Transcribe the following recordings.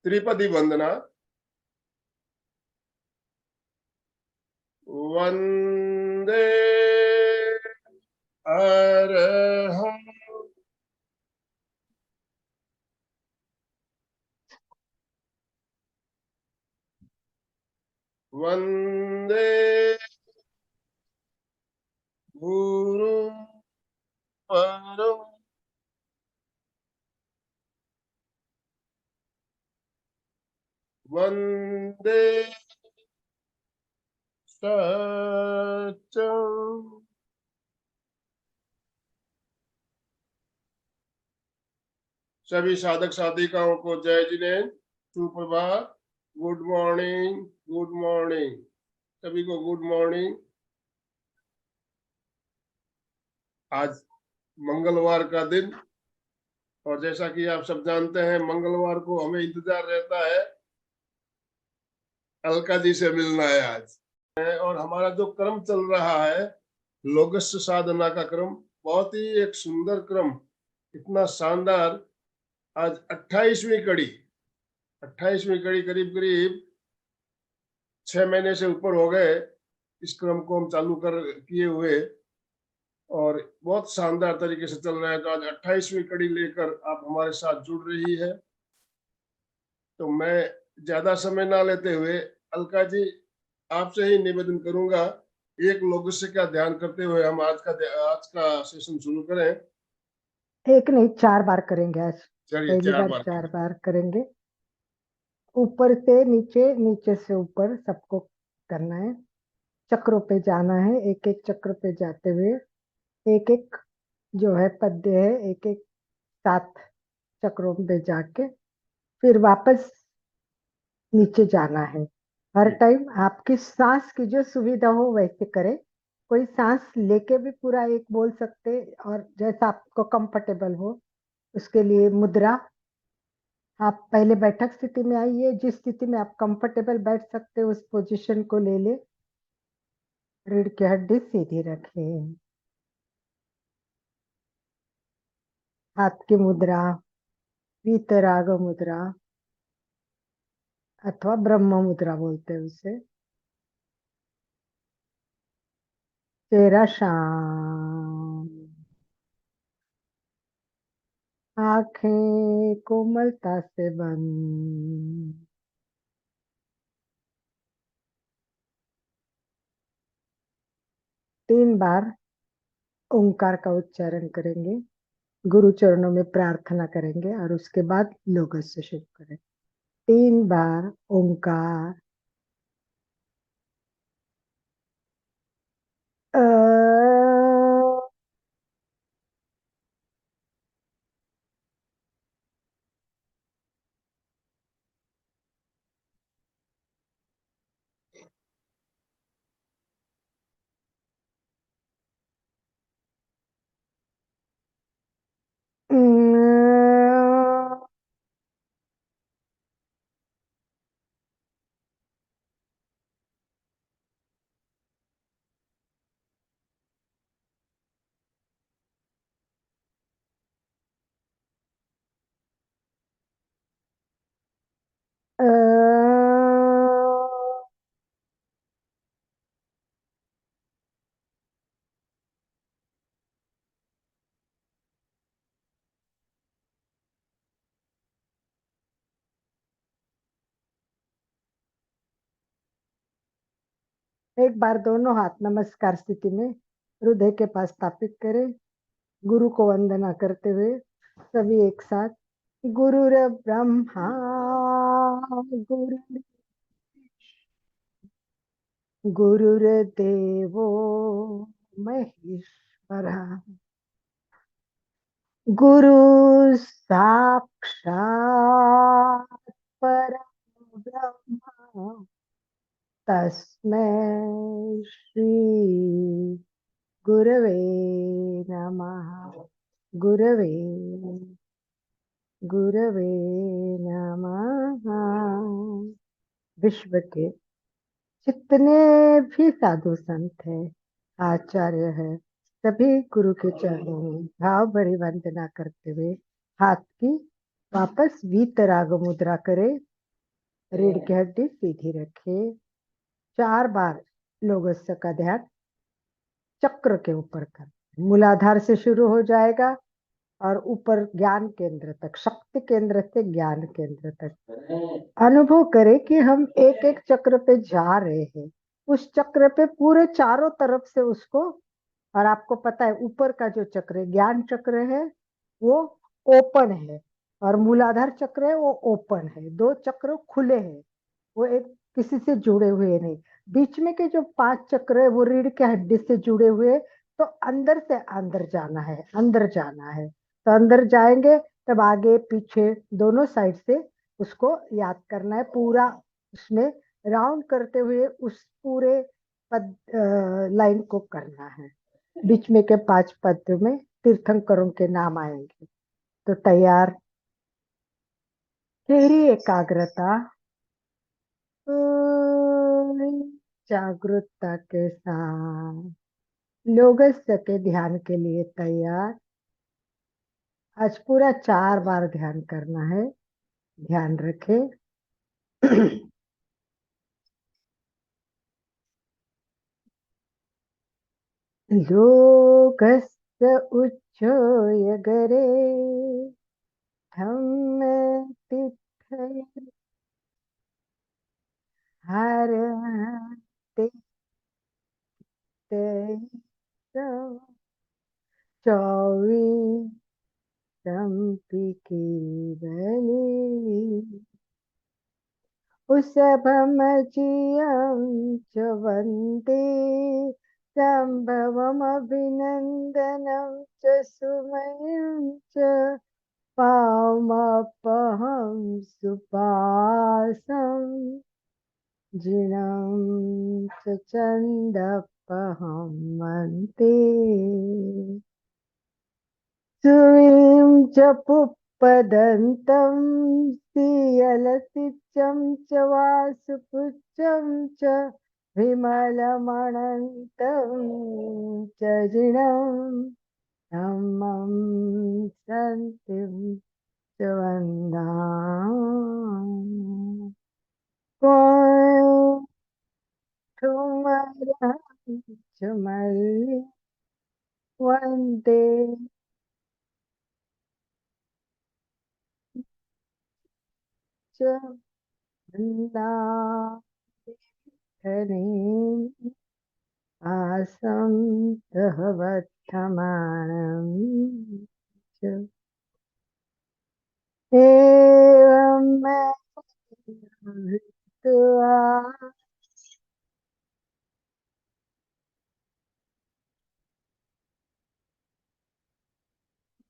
त्रिपदी वंदना। वंदे अरहं वंदे गुरु परम वंदे सत्यम। सभी साधक साधिकाओं को जय जिनेन्द्र, सुप्रभात, गुड मॉर्निंग, गुड मॉर्निंग, सभी को गुड मॉर्निंग। आज मंगलवार का दिन, और जैसा कि आप सब जानते हैं मंगलवार को हमें इंतजार रहता है अलका जी से मिलना है आज। और हमारा जो क्रम चल रहा है लोगस्य साधना का क्रम, बहुत ही एक सुंदर क्रम, इतना शानदार। आज 28वीं कड़ी, 28वीं कड़ी, करीब करीब 6 महीने से ऊपर हो गए इस क्रम को हम चालू कर किए हुए, और बहुत शानदार तरीके से चल रहा है। तो आज 28वीं कड़ी लेकर आप हमारे साथ जुड़ रही है। तो मैं ज्यादा समय ना लेते हुए अलका जी आपसे ही निवेदन करूंगा, एक लोगस्य का ध्यान करते हुए हम आज का सेशन शुरू करें। एक नहीं 4 बार करेंगे आज। चलिए पहली 4 बार बार 4 बार करेंगे, ऊपर से नीचे, नीचे से ऊपर सबको करना है। चक्रों पे जाना है, एक एक चक्र पे जाते हुए एक एक जो है पद्य है, एक एक 7 चक्रों पे जाके फिर वापस नीचे जाना है। हर टाइम आपकी सांस की जो सुविधा हो वैसे करें। कोई सांस लेके भी पूरा एक बोल सकते, और जैसा आपको कंफर्टेबल हो उसके लिए मुद्रा। आप पहले बैठक स्थिति में आइए, जिस स्थिति में आप कंफर्टेबल बैठ सकते हो उस पोजीशन को ले ले। रीढ़ की हड्डी सीधी रखें। हाथ की मुद्रा वीतराग मुद्रा अथवा ब्रह्म मुद्रा बोलते हैं उसे। चेहरा शांत, आंखें कोमलता से बंद। तीन बार ओंकार का उच्चारण करेंगे, गुरु चरणों में प्रार्थना करेंगे और उसके बाद लोगस्य शुरू करें। 3 बार ओंकार। एक बार दोनों हाथ नमस्कार स्थिति में हृदय के पास स्थापित करें। गुरु को वंदना करते हुए सभी एक साथ, गुरुर ब्रह्मा गुरु गुरुर्देवो महेश्वर, गुरु साक्षात परम ब्रह्म तस्मै श्री गुरवे नमः। गुरवे गुरवे नमः। विश्व के जितने भी साधु संत है, आचार्य है, सभी गुरु के चरणों में भाव भरी वंदना करते हुए हाथ की वापस वीतराग मुद्रा करे। रीढ़ की हड्डी सीधी रखे। 4 बार लोगस्य का ध्यान चक्र के ऊपर कर। मूलाधार से शुरू हो जाएगा और ऊपर ज्ञान केंद्र तक, शक्ति केंद्र से ज्ञान केंद्र तक अनुभव करें कि हम एक एक चक्र पे जा रहे हैं। उस चक्र पे पूरे चारों तरफ से उसको, और आपको पता है ऊपर का जो चक्र है ज्ञान चक्र है वो ओपन है, और मूलाधार चक्र है वो ओपन है। 2 चक्र खुले हैं, वो एक किसी से जुड़े हुए नहीं। बीच में के जो 5 चक्र है वो रीढ़ के हड्डी से जुड़े हुए, तो अंदर से अंदर जाना है, अंदर जाना है। तो अंदर जाएंगे तब आगे पीछे दोनों साइड से उसको याद करना है, पूरा उसमें राउंड करते हुए उस पूरे पद लाइन को करना है। बीच में के 5 पद में तीर्थंकरों के नाम आएंगे। तो तैयार। गहरी एकाग्रता, पूरी जागरूकता के साथ लोगस्य के ध्यान के लिए तैयार। आज पूरा 4 बार ध्यान करना है, ध्यान रखें। लोगस्य उच्चोय गरे धम्म तिथय हर चौबीस की बलि उसभमजियं च वन्दे सम्भवमभिनन्दनं च सुमयं च पामपहं सुपासं जिनं च चन्दपहं मन्ते सुवीं च पुप्पदन्तं सियलसिचं च वासुपुच्छं च विमलमणन्तं च जिनं धम्मं सन्तिं च वन्दामि। कोऽर्थमर्हं च मल्लिं वन्दे च वन्दामि आसं तः वर्तमानं च एवं मैं हृत्वा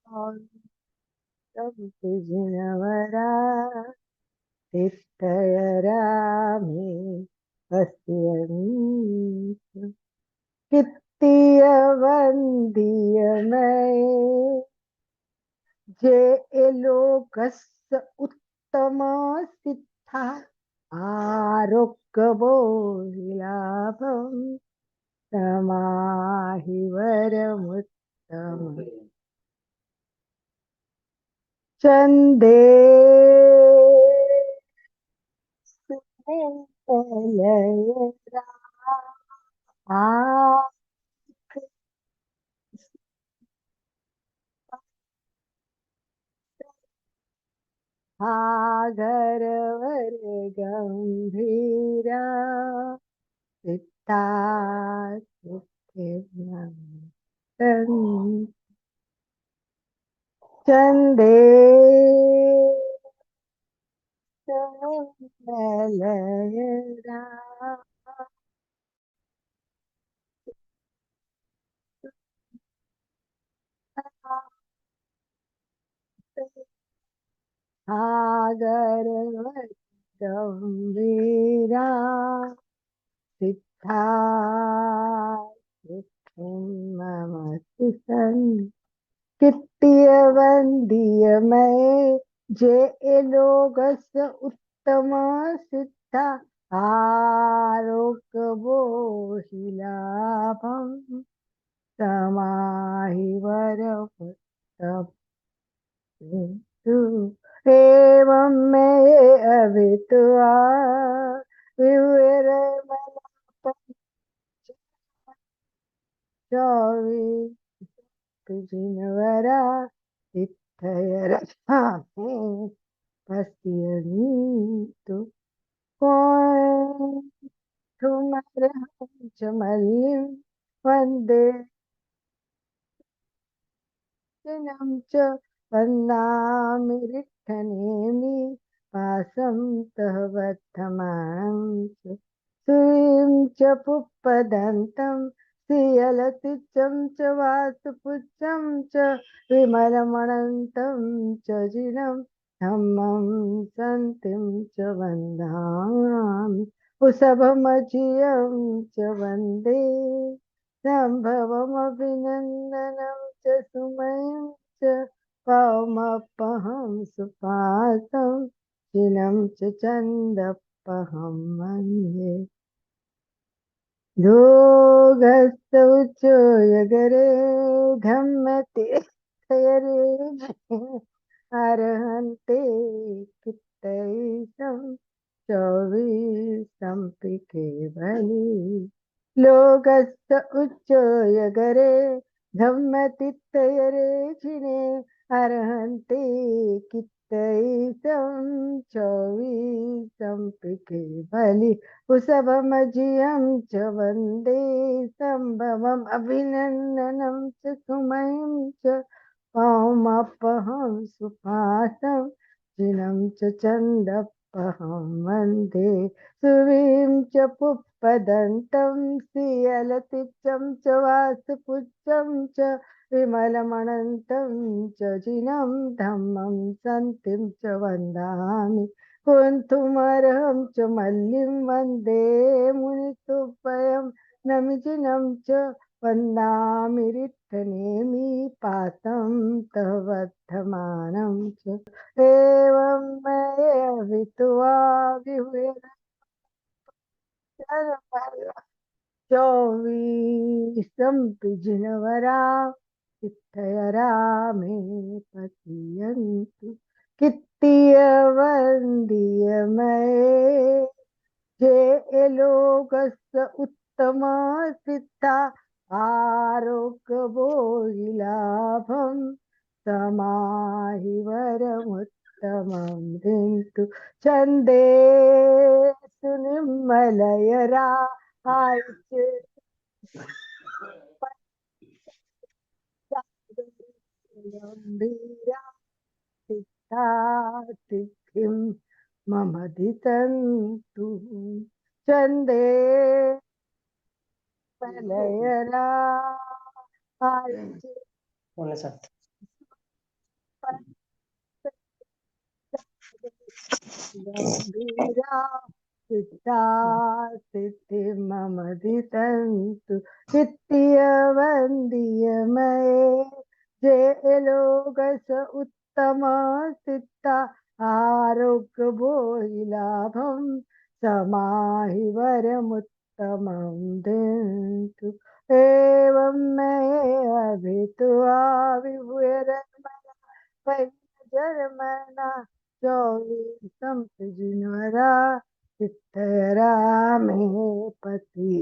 और सब जिनवरा तिष्ठयरामे पश्यन् कित्तीय वन्दीय मैं जे लोकस्य उत्तम सिद्धा आरोग्य लाभम समाहि वरमुत्तम चंदे सागर वर गंभीरा सिद्धार्थ चंदे लयरा सागर गंभीरा सिद्धार्थ ममति सन कित्तीय वंदीय मैं जे लोगस उत्तम सिद्धा आरोग्य लाभम समाहि वर एवं में अभित्वा विवेर जिनवरा इत्थयरा पश्यन्ति कौन तुम्हारे चमलिं वन्दे दिनं च वन्दामि रिक्थनेमि पासं तः वर्धमानं च सुवीं च पुष्पदन्तं श्रियलतिचं च वासुपुच्छं च विमलमणन्तं च जिनं धम्मं सन्तिं च वन्दामि वृषभमजियं च वन्दे सम्भवमभिनन्दनं च सुमयं च पवमपहं सुपातं क्षीणं च चन्दपहं मन्ये योगस्तौचो यगरे धम्मते थयरे अर्हन्ते कित्तैषं चौवीसम्पिके बली लोकस्थ उच्चो यगरे धम्मतित्तयरे क्षिणे अर्हन्ते कित्तैषं चौवीसम्पिके बलि वृषभमजियं च वन्दे सम्भवम् अभिनन्दनं च सुमयं च पौमपहं सुपासं क्षीणं च चन्दपहं वन्दे सुवीं च पुष्पदन्तं श्रियलतिचं च वासुपुच्छं च विमलमणन्तं च जिनं धम्मं सन्तिं च वन्दामि कुन्तुमर्हं च मल्लिं वन्दे मुनिसुभयं नमिजिनं च वन्दामि रिक्थनेमि पासं तः वर्धमानं च एवं मयभित्वा विहुर चौवीसं पिजिनवरा इत्थयरा मे पतियन्तु कित्तियवन्दियमये जे लोकस्य उत्तम सिद्धा आरोग्यभोगिलाभं समाहि वरमुत्तमं दिन्तु छन्दे सुनिर्मलयरा सिद्धिं मम दितन्तु छन्दे मलयरा गम्भीरा सिद्धा सिद्धि मम दितन्तु नित्यवन्द्यमये जे लोकस उत्तम सिद्धा आरोग्यभोगिलाभं समाहि वरमुत्तमं दन्तु एवं मे अभित्वा विभुरमना जर्मना चौवीसं पिजिनवरा इत्थयरा मे पति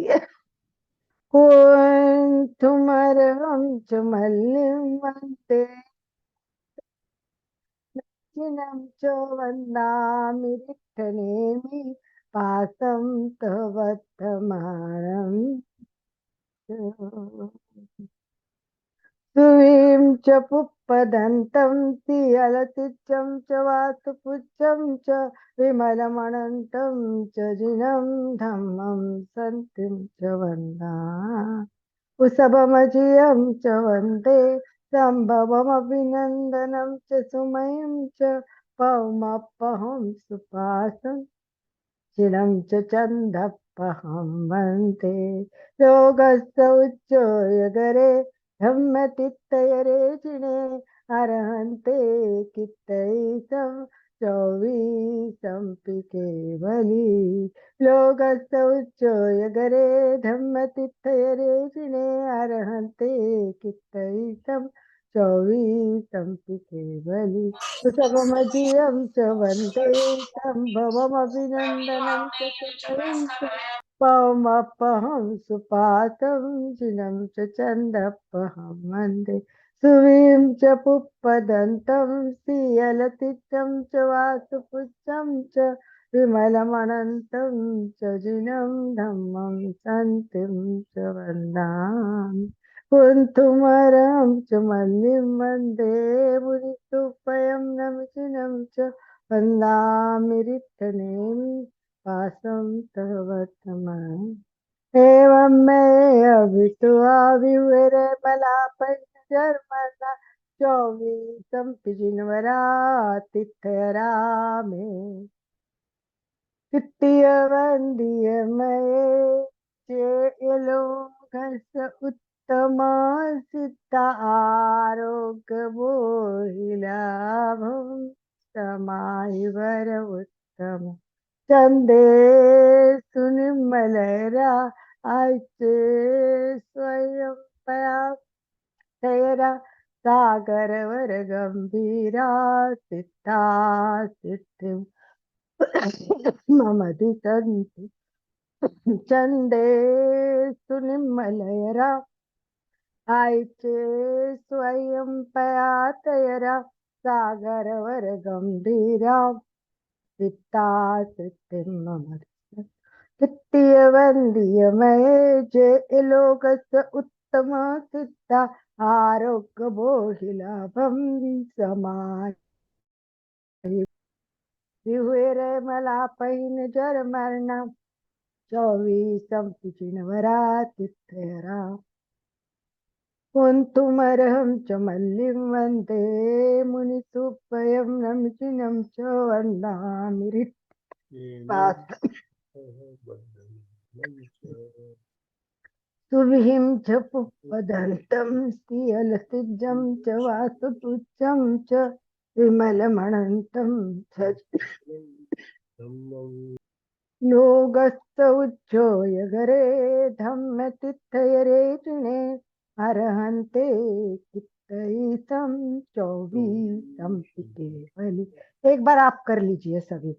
कुन्तुमर्हं च मल्लिं वन्दे क्षीणं च वन्दामि रिक्थनेमि पासं तः वर्धमानं च सुवीं च पुष्पदन्तं श्रियलतिचं च वासुपुच्छं च विमलमणन्तं च जिनं धम्मं सन्तिं च वन्दामि वृषभमजियं च वन्दे सम्भवमभिनन्दनं च सुमयं च पवमपहं सुपासं क्षीणं च चन्दपहं वन्दे योगस्य उच्चो यगरे धम्मतित्तयरे क्षिणे अर्हन्ते कित्तैषं चौवीसम्पिके बली लोकस्य उच्चो यगरे धम्मतित्तयरे क्षिणे अर्हन्ते कित्तैषं चौवीसमपि केवली कुशभमधियं च वन्दे सम्भवमभिनन्दनं च सुतयं च पवमपहं सुपातं जिनं च चन्दपहं वन्दे सुवीं च पुष्पदन्तं श्रियलतिचं च वासुपुच्छं च विमलमनन्तं च जिनं धम्मं सन्तिं च वन्दामि कुन्थुमरं च मल्लिं वन्दे मुनिसुपयं नमचिनं च वन्दामि रिक्तनेमि वासं तव वर्तमानम् एवं मे अभितुआ विवरे मलापञ्चर्मणा चौवीसं पिजिनवरा तिथरा मे तृतीय वन्दीयमये चेलोकस उत्तमा सिद्ध आरोग्यबोहिलाभं समाहिवर उत्तम चंदे सुनिर्मलरा आयचे स्वयं पया तैरा सागरवर गंभीरा सिद्धा सिद्धिं मम दिशन्ति चंदे सुनिर्मलरा आयचे स्वयं पया तैरा सागरवर गंभीरा सिद्धा सिद्धिं मम तृतीय वन्दीयमये जे लोकस्य उत्तम सिद्धा आरोग्य बोहिलाभं समाहि विहुरे मलापहिन जर मरणा चौवीसं पिचिनवरा तिथरा कुन्तुमर्हं च मल्लिं वन्दे मुनिसुपयं नमचिनं च वन्दामि रिक्तपात्रम् सुविहिं च पुष्पदन्तं श्रियलसिजं च वासुपुच्छं च विमलमनन्तं च योगस्थ उज्जोयगरे धम्मतिथयरे जिने अर्हन्ते चित्तईसं चौबीसं केवली। एक बार आप कर लीजिए सभी।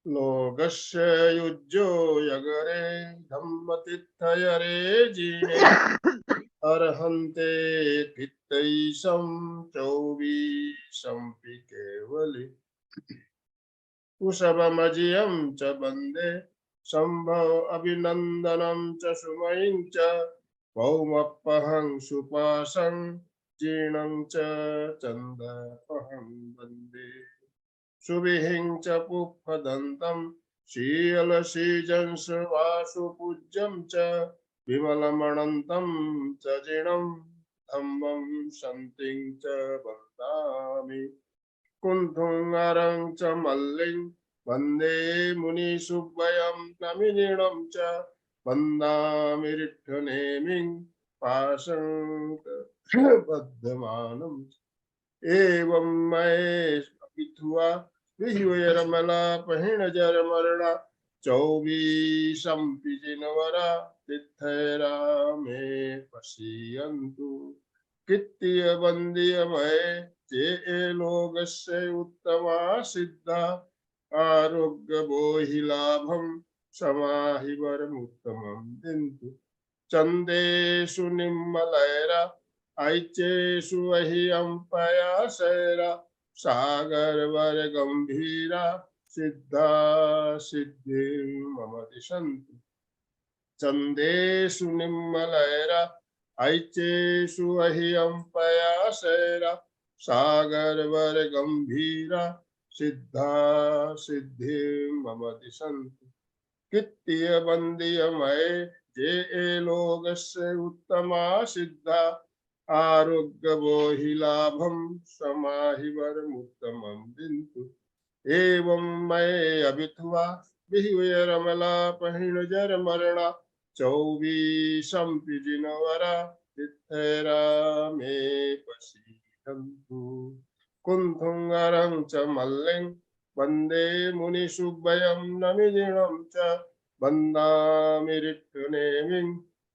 लोकस्य युज्यो यगरे धम्मतिथयरे जिने अर्हन्ते चित्तईसं चौबीसमपि केवली कुशभमजियं च वन्दे सम्भव अभिनन्दनं च सुमयिं च भौमपहं सुपाशं जीर्णं च चन्दपहं वन्दे सुविहिं च पुष्पदन्तं शीलशीजं वासुपूज्यं च विमलमनन्तं च जिनं धम्मं सन्तिं च वन्दामि कुन्थुङ्गरं च मल्लिं वन्दे मुनिसुव्वयं नमिनीणं च वन्दामि रिक्थनेमिं पाशङ्कबद्धमानम् एवं मये अपित्वा विह्वैरमलापहिणजरमरणा चौबीसं पिजिनवरा तिथैरा मे पश्यन्तु कृत्य वन्द्यमये जे लोकस्य उत्तमा सिद्धा आरोग्यबोहिलाभं समाहिवरमुत्तमं दिन्तु चन्देषु निम्मलैरा ऐचेषु अह्यं पयासैरा सागरवर गंभीरा सिद्धा सिद्धिं मम दिशन्तु चन्देषु निम्मलैरा ऐचेषु अह्यं पयासैरा सागरवर गंभीरा सिद्धा सिद्धिं मम दिशन्तु कृत्य वन्द्यमये जे लोकस्य उत्तमा सिद्धा आरोग्यबोहिलाभं समाहिवरमुत्तमं दिन्तु एवं मये अभित्वा विह्वैरमलापहिणजरमरणा चौबीसं पिजिनवरा तिथैरा मे पश्यन्तु कुन्थुङ्गरं च मल्लिं वन्दे मुनिसुव्वयं नमिनीणं च वन्दामि रिक्तनेमिं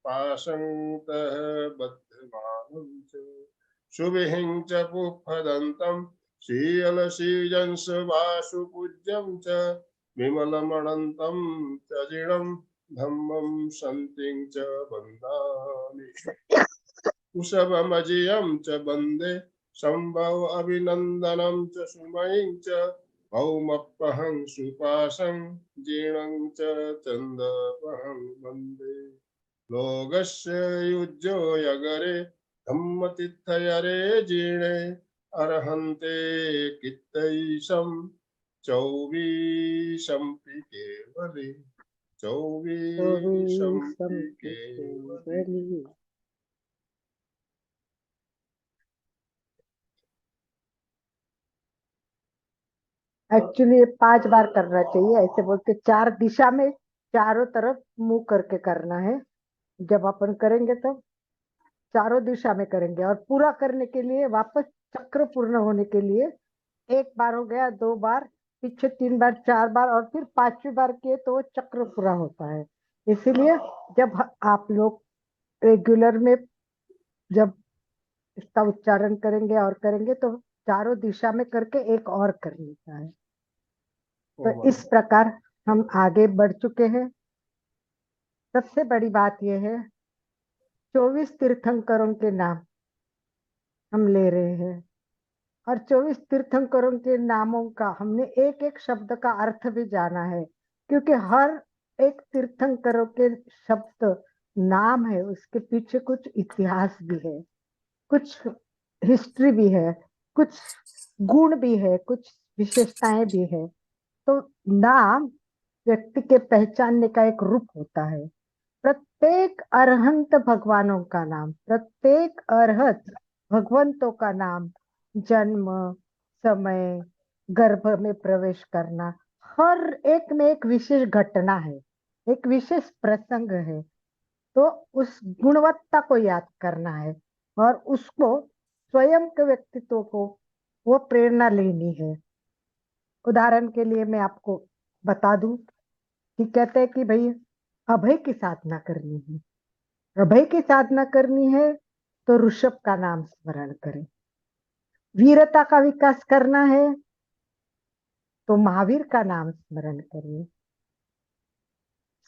पाशंतः बध्यमानं च शुभिहिं च पुष्पदन्तं शीलशीजंस वासुपूज्यं च विमलमणन्तं च जिणं धम्मं सन्तिं च वन्दामि कुशवमजियं च वन्दे शम्भव अभिनन्दनं च सुमयिं च भौमपहं सुपाशं जीर्णं च चन्दपहं वन्दे लोकस्य युज्यो यगरे धम्मतिथयरे जीर्णे अर्हन्ते कित्तैषं चौवीशंपि केवले चौवीशंपि केवले। एक्चुअली ये 5 बार करना चाहिए, ऐसे बोलते 4 दिशा में चारों तरफ मुंह करके करना है। जब अपन करेंगे तो चारों दिशा में करेंगे, और पूरा करने के लिए वापस चक्र पूर्ण होने के लिए 1 बार हो गया, 2 बार, पीछे 3 बार, 4 बार, और फिर 5वीं बार किए तो वो चक्र पूरा होता है। इसीलिए जब आप लोग रेगुलर में जब इसका उच्चारण करेंगे और करेंगे तो चारों दिशा में करके एक और कर लेता है। तो इस प्रकार हम आगे बढ़ चुके हैं। सबसे बड़ी बात यह है, 24 तीर्थंकरों के नाम हम ले रहे हैं, और 24 तीर्थंकरों के नामों का हमने एक एक शब्द का अर्थ भी जाना है, क्योंकि हर एक तीर्थंकरों के शब्द नाम है, उसके पीछे कुछ इतिहास भी है, कुछ हिस्ट्री भी है, कुछ गुण भी है, कुछ विशेषताएं भी है। तो नाम व्यक्ति के पहचानने का एक रूप होता है। प्रत्येक अरहंत भगवानों का नाम, प्रत्येक अरहत भगवंतों का नाम, जन्म, समय, गर्भ में प्रवेश करना, हर एक में एक विशेष घटना है, एक विशेष प्रसंग है। तो उस गुणवत्ता को याद करना है, और उसको स्वयं के व्यक्तित्व को वो प्रेरणा लेनी है। उदाहरण के लिए मैं आपको बता दूं कि कहते हैं कि भाई अभय की साधना करनी है, अभय की साधना करनी है तो ऋषभ का नाम स्मरण करें। वीरता का विकास करना है तो महावीर का नाम स्मरण करें।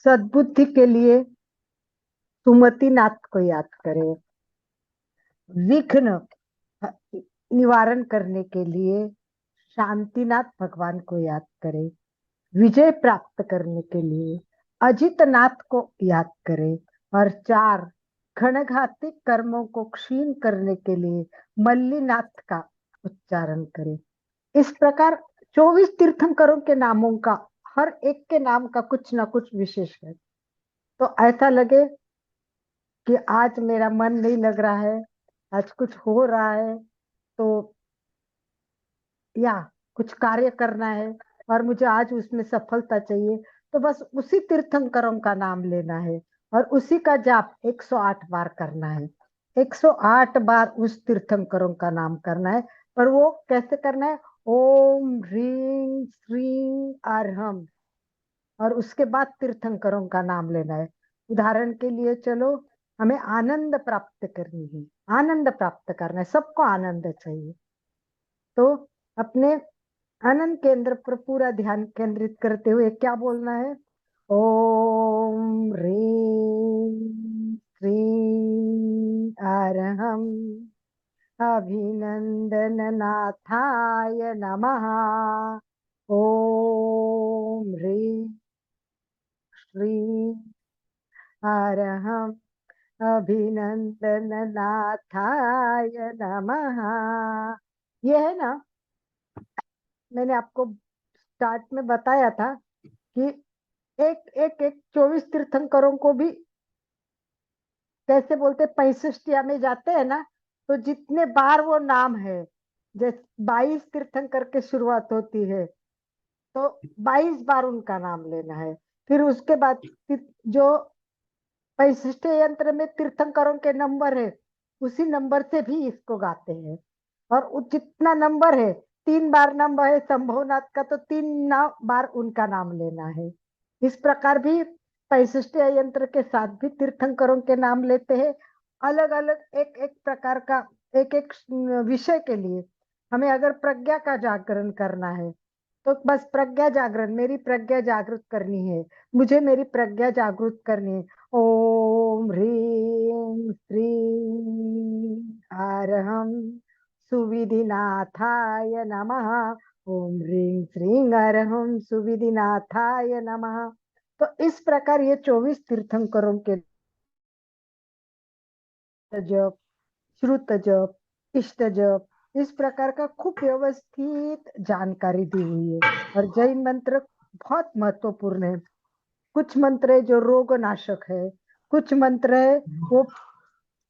सद्बुद्धि के लिए सुमतिनाथ को याद करें। विघ्न निवारण करने के लिए शांतिनाथ भगवान को याद करें। विजय प्राप्त करने के लिए अजितनाथ को याद करें। और 4 घणघाती कर्मों को क्षीण करने के लिए मल्लीनाथ का उच्चारण करें। इस प्रकार 24 तीर्थंकरों के नामों का हर एक के नाम का कुछ ना कुछ विशेष है। तो ऐसा लगे कि आज मेरा मन नहीं लग रहा है, आज कुछ हो रहा है, तो या कुछ कार्य करना है और मुझे आज उसमें सफलता चाहिए, तो बस उसी तीर्थंकरों का नाम लेना है और उसी का जाप 108 बार करना है। 108 बार उस तीर्थंकरों का नाम करना है। पर वो कैसे करना है? ओम ह्रीं श्रीं अर्हम, और उसके बाद तीर्थंकरों का नाम लेना है। उदाहरण के लिए चलो, हमें आनंद प्राप्त करनी है, आनंद प्राप्त करना है, सबको आनंद चाहिए, तो अपने आनंद केंद्र पर पूरा ध्यान केंद्रित करते हुए क्या बोलना है? ओम ह्रीं श्रीं अर्हम अभिनंदननाथाय नमः। ओम ह्रीं श्रीं अर्हम अभिनंदननाथाय नमः। यह है ना, मैंने आपको स्टार्ट में बताया था कि एक एक एक 24 तीर्थंकरों को भी कैसे बोलते, 65 में जाते हैं ना, तो जितने बार वो नाम है, जैसे 22 तीर्थंकर के शुरुआत होती है तो 22 बार उनका नाम लेना है। फिर उसके बाद जो 65 यंत्र में तीर्थंकरों के नंबर है, उसी नंबर से भी इसको गाते हैं। और जितना नंबर है, 3 बार नंबर है शंभुनाथ का, तो 3 बार उनका नाम लेना है। इस प्रकार भी 65 यंत्र के साथ भी तीर्थंकरों के नाम लेते हैं। अलग अलग एक एक प्रकार का एक एक विषय के लिए हमें अगर प्रज्ञा का जागरण करना है तो बस प्रज्ञा जागरण, मेरी प्रज्ञा जागृत करनी है, मुझे मेरी प्रज्ञा जागृत करनी है। ओम ह्रीं श्रीं अरहं सुविधिनाथाय नमः। ओम ह्रीं श्रीं अरहं सुविधिनाथाय नमः। तो इस प्रकार ये 24 तीर्थंकरों के जप, श्रुत जप, इष्ट जप, इस प्रकार का खूब व्यवस्थित जानकारी दी हुई है। और जैन मंत्र बहुत महत्वपूर्ण है। कुछ मंत्र है जो रोग नाशक है, कुछ मंत्र है वो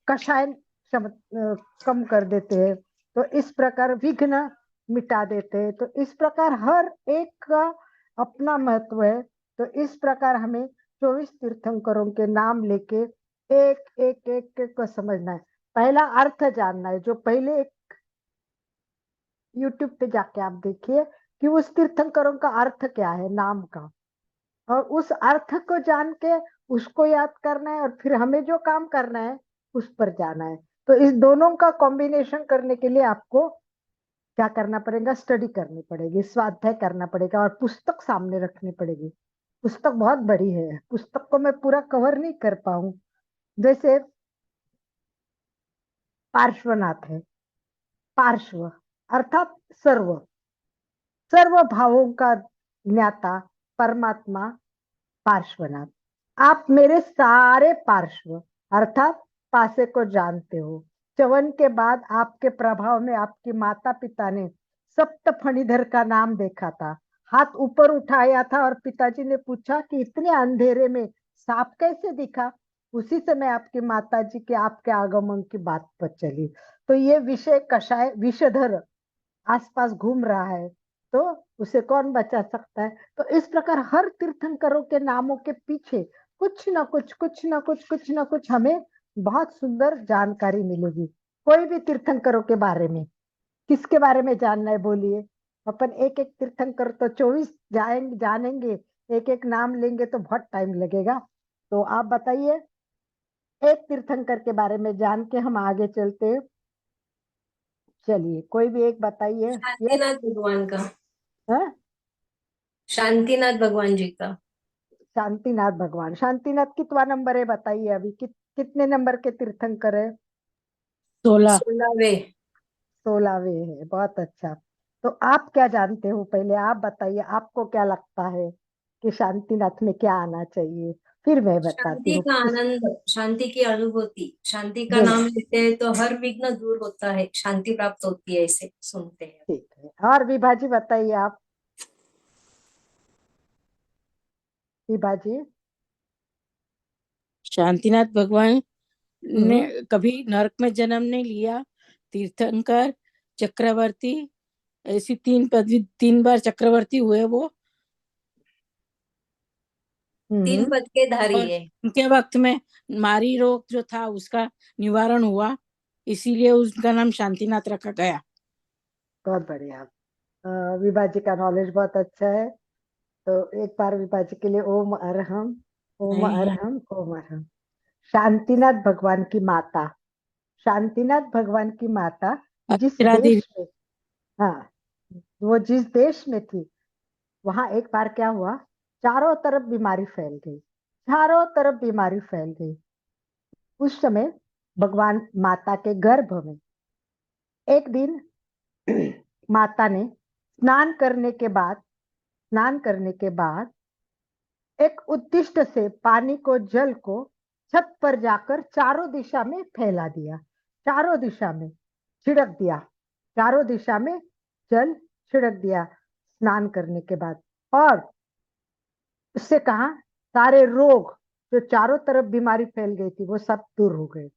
कषाय कम कर देते हैं, तो इस प्रकार विघ्न मिटा देते हैं। तो इस प्रकार हर एक का अपना महत्व है। तो इस प्रकार हमें 24 तीर्थंकरों के नाम लेके एक एक एक, एक को समझना है। पहला अर्थ जानना है। जो पहले एक यूट्यूब पे जाके आप देखिए कि उस तीर्थंकरों का अर्थ क्या है नाम का, और उस अर्थ को जान के उसको याद करना है, और फिर हमें जो काम करना है उस पर जाना है। तो इस दोनों का कॉम्बिनेशन करने के लिए आपको क्या करना पड़ेगा? स्टडी करनी पड़ेगी, स्वाध्याय करना पड़ेगा, और पुस्तक सामने रखनी पड़ेगी। पुस्तक बहुत बड़ी है, पुस्तक को मैं पूरा कवर नहीं कर पाऊं। जैसे पार्श्वनाथ है, पार्श्व अर्थात सर्व, सर्व भावों का ज्ञाता परमात्मा पार्श्वनाथ। आप मेरे सारे पार्श्व अर्थात पासे को जानते हो। च्यवन के बाद आपके प्रभाव में आपकी माता पिता ने सप्त फणीधर का नाम देखा था, हाथ ऊपर उठाया था, और पिताजी ने पूछा कि इतने अंधेरे में सांप कैसे दिखा। उसी समय आपकी माता जी के आपके आगमन की बात पर चली। तो ये विषय कषाय विषधर आसपास घूम रहा है, तो उसे कौन बचा सकता है? तो इस प्रकार हर तीर्थंकरों के नामों के पीछे कुछ ना कुछ कुछ ना कुछ कुछ ना कुछ हमें बहुत सुंदर जानकारी मिलेगी। कोई भी तीर्थंकरों के बारे में, किसके बारे में जानना है बोलिए? अपन एक एक तीर्थंकर तो 24 जाएंगे जानेंगे, एक एक नाम लेंगे तो बहुत टाइम लगेगा। तो आप बताइए, एक तीर्थंकर के बारे में जान के हम आगे चलते हैं। चलिए कोई भी एक बताइए। यस। शांतिनाथ भगवान का, हाँ? शांतिनाथ भगवान जी का। शांतिनाथ भगवान, शांतिनाथ कितवा नंबर है बताइए? अभी कितने नंबर के तीर्थंकर है? 16। 16वें। 16वें है, बहुत अच्छा। तो आप क्या जानते हो, पहले आप बताइए, आपको क्या लगता है कि शांतिनाथ में क्या आना चाहिए, फिर मैं बताती शांति हूँ का आनंद, शांति की अनुभूति, शांति का बिल्कुल नाम लेते हैं तो हर विघ्न दूर होता है, शांति प्राप्त होती है, ऐसे सुनते हैं। ठीक है। और विभाजी बताइए आप, विभाजी। शांतिनाथ भगवान ने हम्म कभी नरक में जन्म नहीं लिया। तीर्थंकर, चक्रवर्ती, ऐसी 3 पदवी, 3 बार चक्रवर्ती हुए वो। 3 हम्म पद के धारी और है। उनके वक्त में मारी रोग जो था उसका निवारण हुआ, इसीलिए उसका नाम शांतिनाथ रखा गया। बहुत बढ़िया। विभाजी का नॉलेज बहुत अच्छा है। तो एक बार विभाजी के लिए ओम अरहम, ओम नहीं, अरहम, ओम अरहम। शांतिनाथ भगवान की माता, शांतिनाथ भगवान की माता जिस अक्षरा देवी। देश में, हाँ, वो जिस देश में थी, वहां एक बार क्या हुआ, चारों तरफ बीमारी फैल गई, चारों तरफ बीमारी फैल गई। उस समय भगवान माता के गर्भ में एक दिन माता ने स्नान करने के बाद एक उद्दिष्ट से पानी को, जल को छत पर जाकर चारों दिशा में फैला दिया, चारों दिशा में छिड़क दिया, चारों दिशा में जल छिड़क दिया स्नान करने के बाद। और उससे कहा सारे रोग, जो चारों तरफ बीमारी फैल गई थी, वो सब दूर हो गए,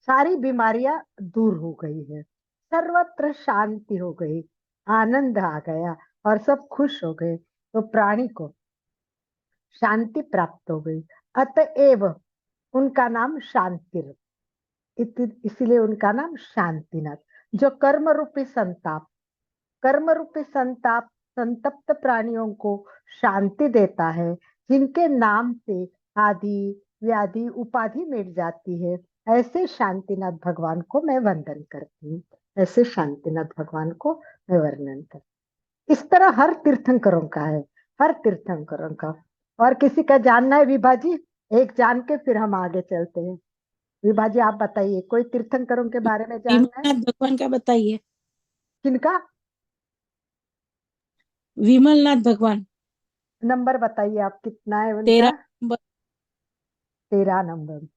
सारी बीमारियां दूर हो गई है, सर्वत्र शांति हो गई, आनंद आ गया, और सब खुश हो गए। तो प्राणी को शांति प्राप्त हो गई, अतएव उनका नाम शांति, इसीलिए उनका नाम शांतिनाथ। जो कर्म रूपी संताप, कर्म रूपी संताप संतप्त प्राणियों को शांति देता है, जिनके नाम से आदि व्याधि उपाधि मिट जाती है, ऐसे शांतिनाथ भगवान को मैं वंदन करती हूँ। ऐसे शांतिनाथ भगवान को मैं वर्णन करती। इस तरह हर तीर्थंकरों का है, हर तीर्थंकरों का। और किसी का जानना है विभा जी? एक जान के फिर हम आगे चलते हैं। विभा जी आप बताइए, कोई तीर्थंकरों के बारे में जानना है? विमलनाथ भगवान का बताइए। किनका? विमलनाथ भगवान नंबर बताइए आप, कितना है उनका? 13 नंबर। 13 नंबर।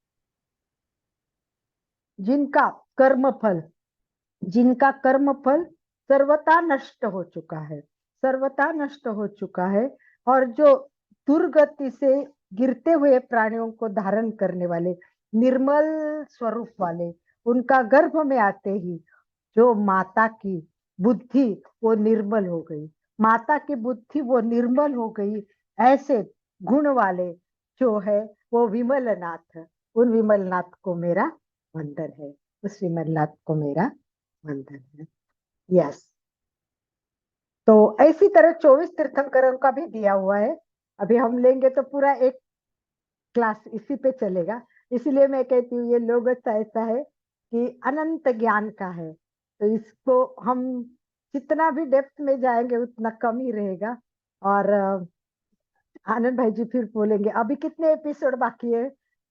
जिनका कर्म फल, जिनका कर्म फल सर्वथा नष्ट हो चुका है, सर्वथा नष्ट हो चुका है, और जो दुर्गति से गिरते हुए प्राणियों को धारण करने वाले निर्मल स्वरूप वाले, उनका गर्भ में आते ही जो माता की बुद्धि वो निर्मल हो गई, माता की बुद्धि वो निर्मल हो गई, ऐसे गुण वाले जो है वो विमलनाथ। उन विमलनाथ को मेरा वंदन है, उस विमलनाथ को मेरा वंदन है। यस, तो ऐसी तरह 24 तीर्थंकरों का भी दिया हुआ है। अभी हम लेंगे तो पूरा एक क्लास इसी पे चलेगा। इसीलिए मैं कहती हूँ ये लोगों ऐसा है कि अनंत ज्ञान का है, तो इसको हम जितना भी डेप्थ में जाएंगे उतना कम ही रहेगा। और आनंद भाई जी फिर बोलेंगे अभी कितने एपिसोड बाकी है।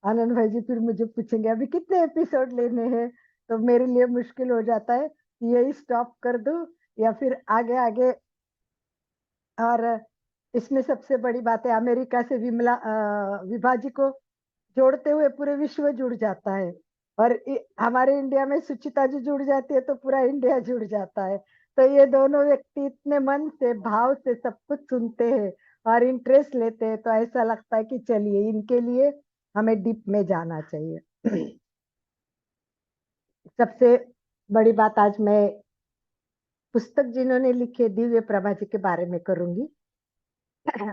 आनंद भाई जी फिर मुझे पूछेंगे अभी कितने एपिसोड लेने हैं, तो मेरे लिए मुश्किल हो जाता है कि यही स्टॉप कर दूं या फिर आगे आगे। और इसमें सबसे बड़ी बात है अमेरिका से विभा जी को जोड़ते हुए पूरे विश्व जुड़ जाता है, और हमारे इंडिया में सुचिता जी जुड़ जाती है तो पूरा इंडिया जुड़ जाता है। तो ये दोनों व्यक्ति इतने मन से भाव से सब कुछ सुनते हैं और इंटरेस्ट लेते हैं, तो ऐसा लगता है कि चलिए इनके लिए हमें डीप में जाना चाहिए। सबसे बड़ी बात आज मैं पुस्तक जिन्होंने लिखी दिव्य प्रभा जी के बारे में करूंगी।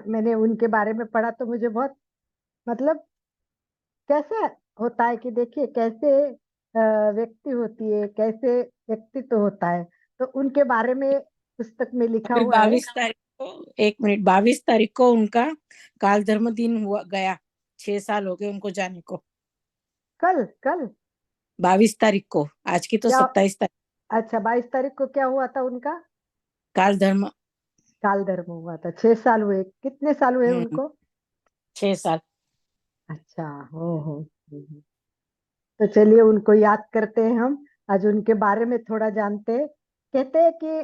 मैंने उनके बारे में पढ़ा तो मुझे बहुत, मतलब कैसे होता है कि देखिए कैसे व्यक्ति होती है, कैसे व्यक्तित्व होता है, तो उनके बारे में पुस्तक में लिखा अभी हुआ है। 22 तारीख को, एक मिनट, 22 तारीख को उनका काल धर्म दिन हुआ गया। 6 साल हो गए उनको जाने को। कल कल 22 तारीख को, आज की तो क्या? 27 तारीख। अच्छा, 22 तारीख को क्या हुआ था उनका? काल धर्म। काल धर्म हुआ था। 6 साल हुए, कितने साल हुए हम्म, उनको? 6 साल। अच्छा, हो। तो चलिए उनको याद करते हैं हम, आज उनके बारे में थोड़ा जानते हैं। कहते हैं कि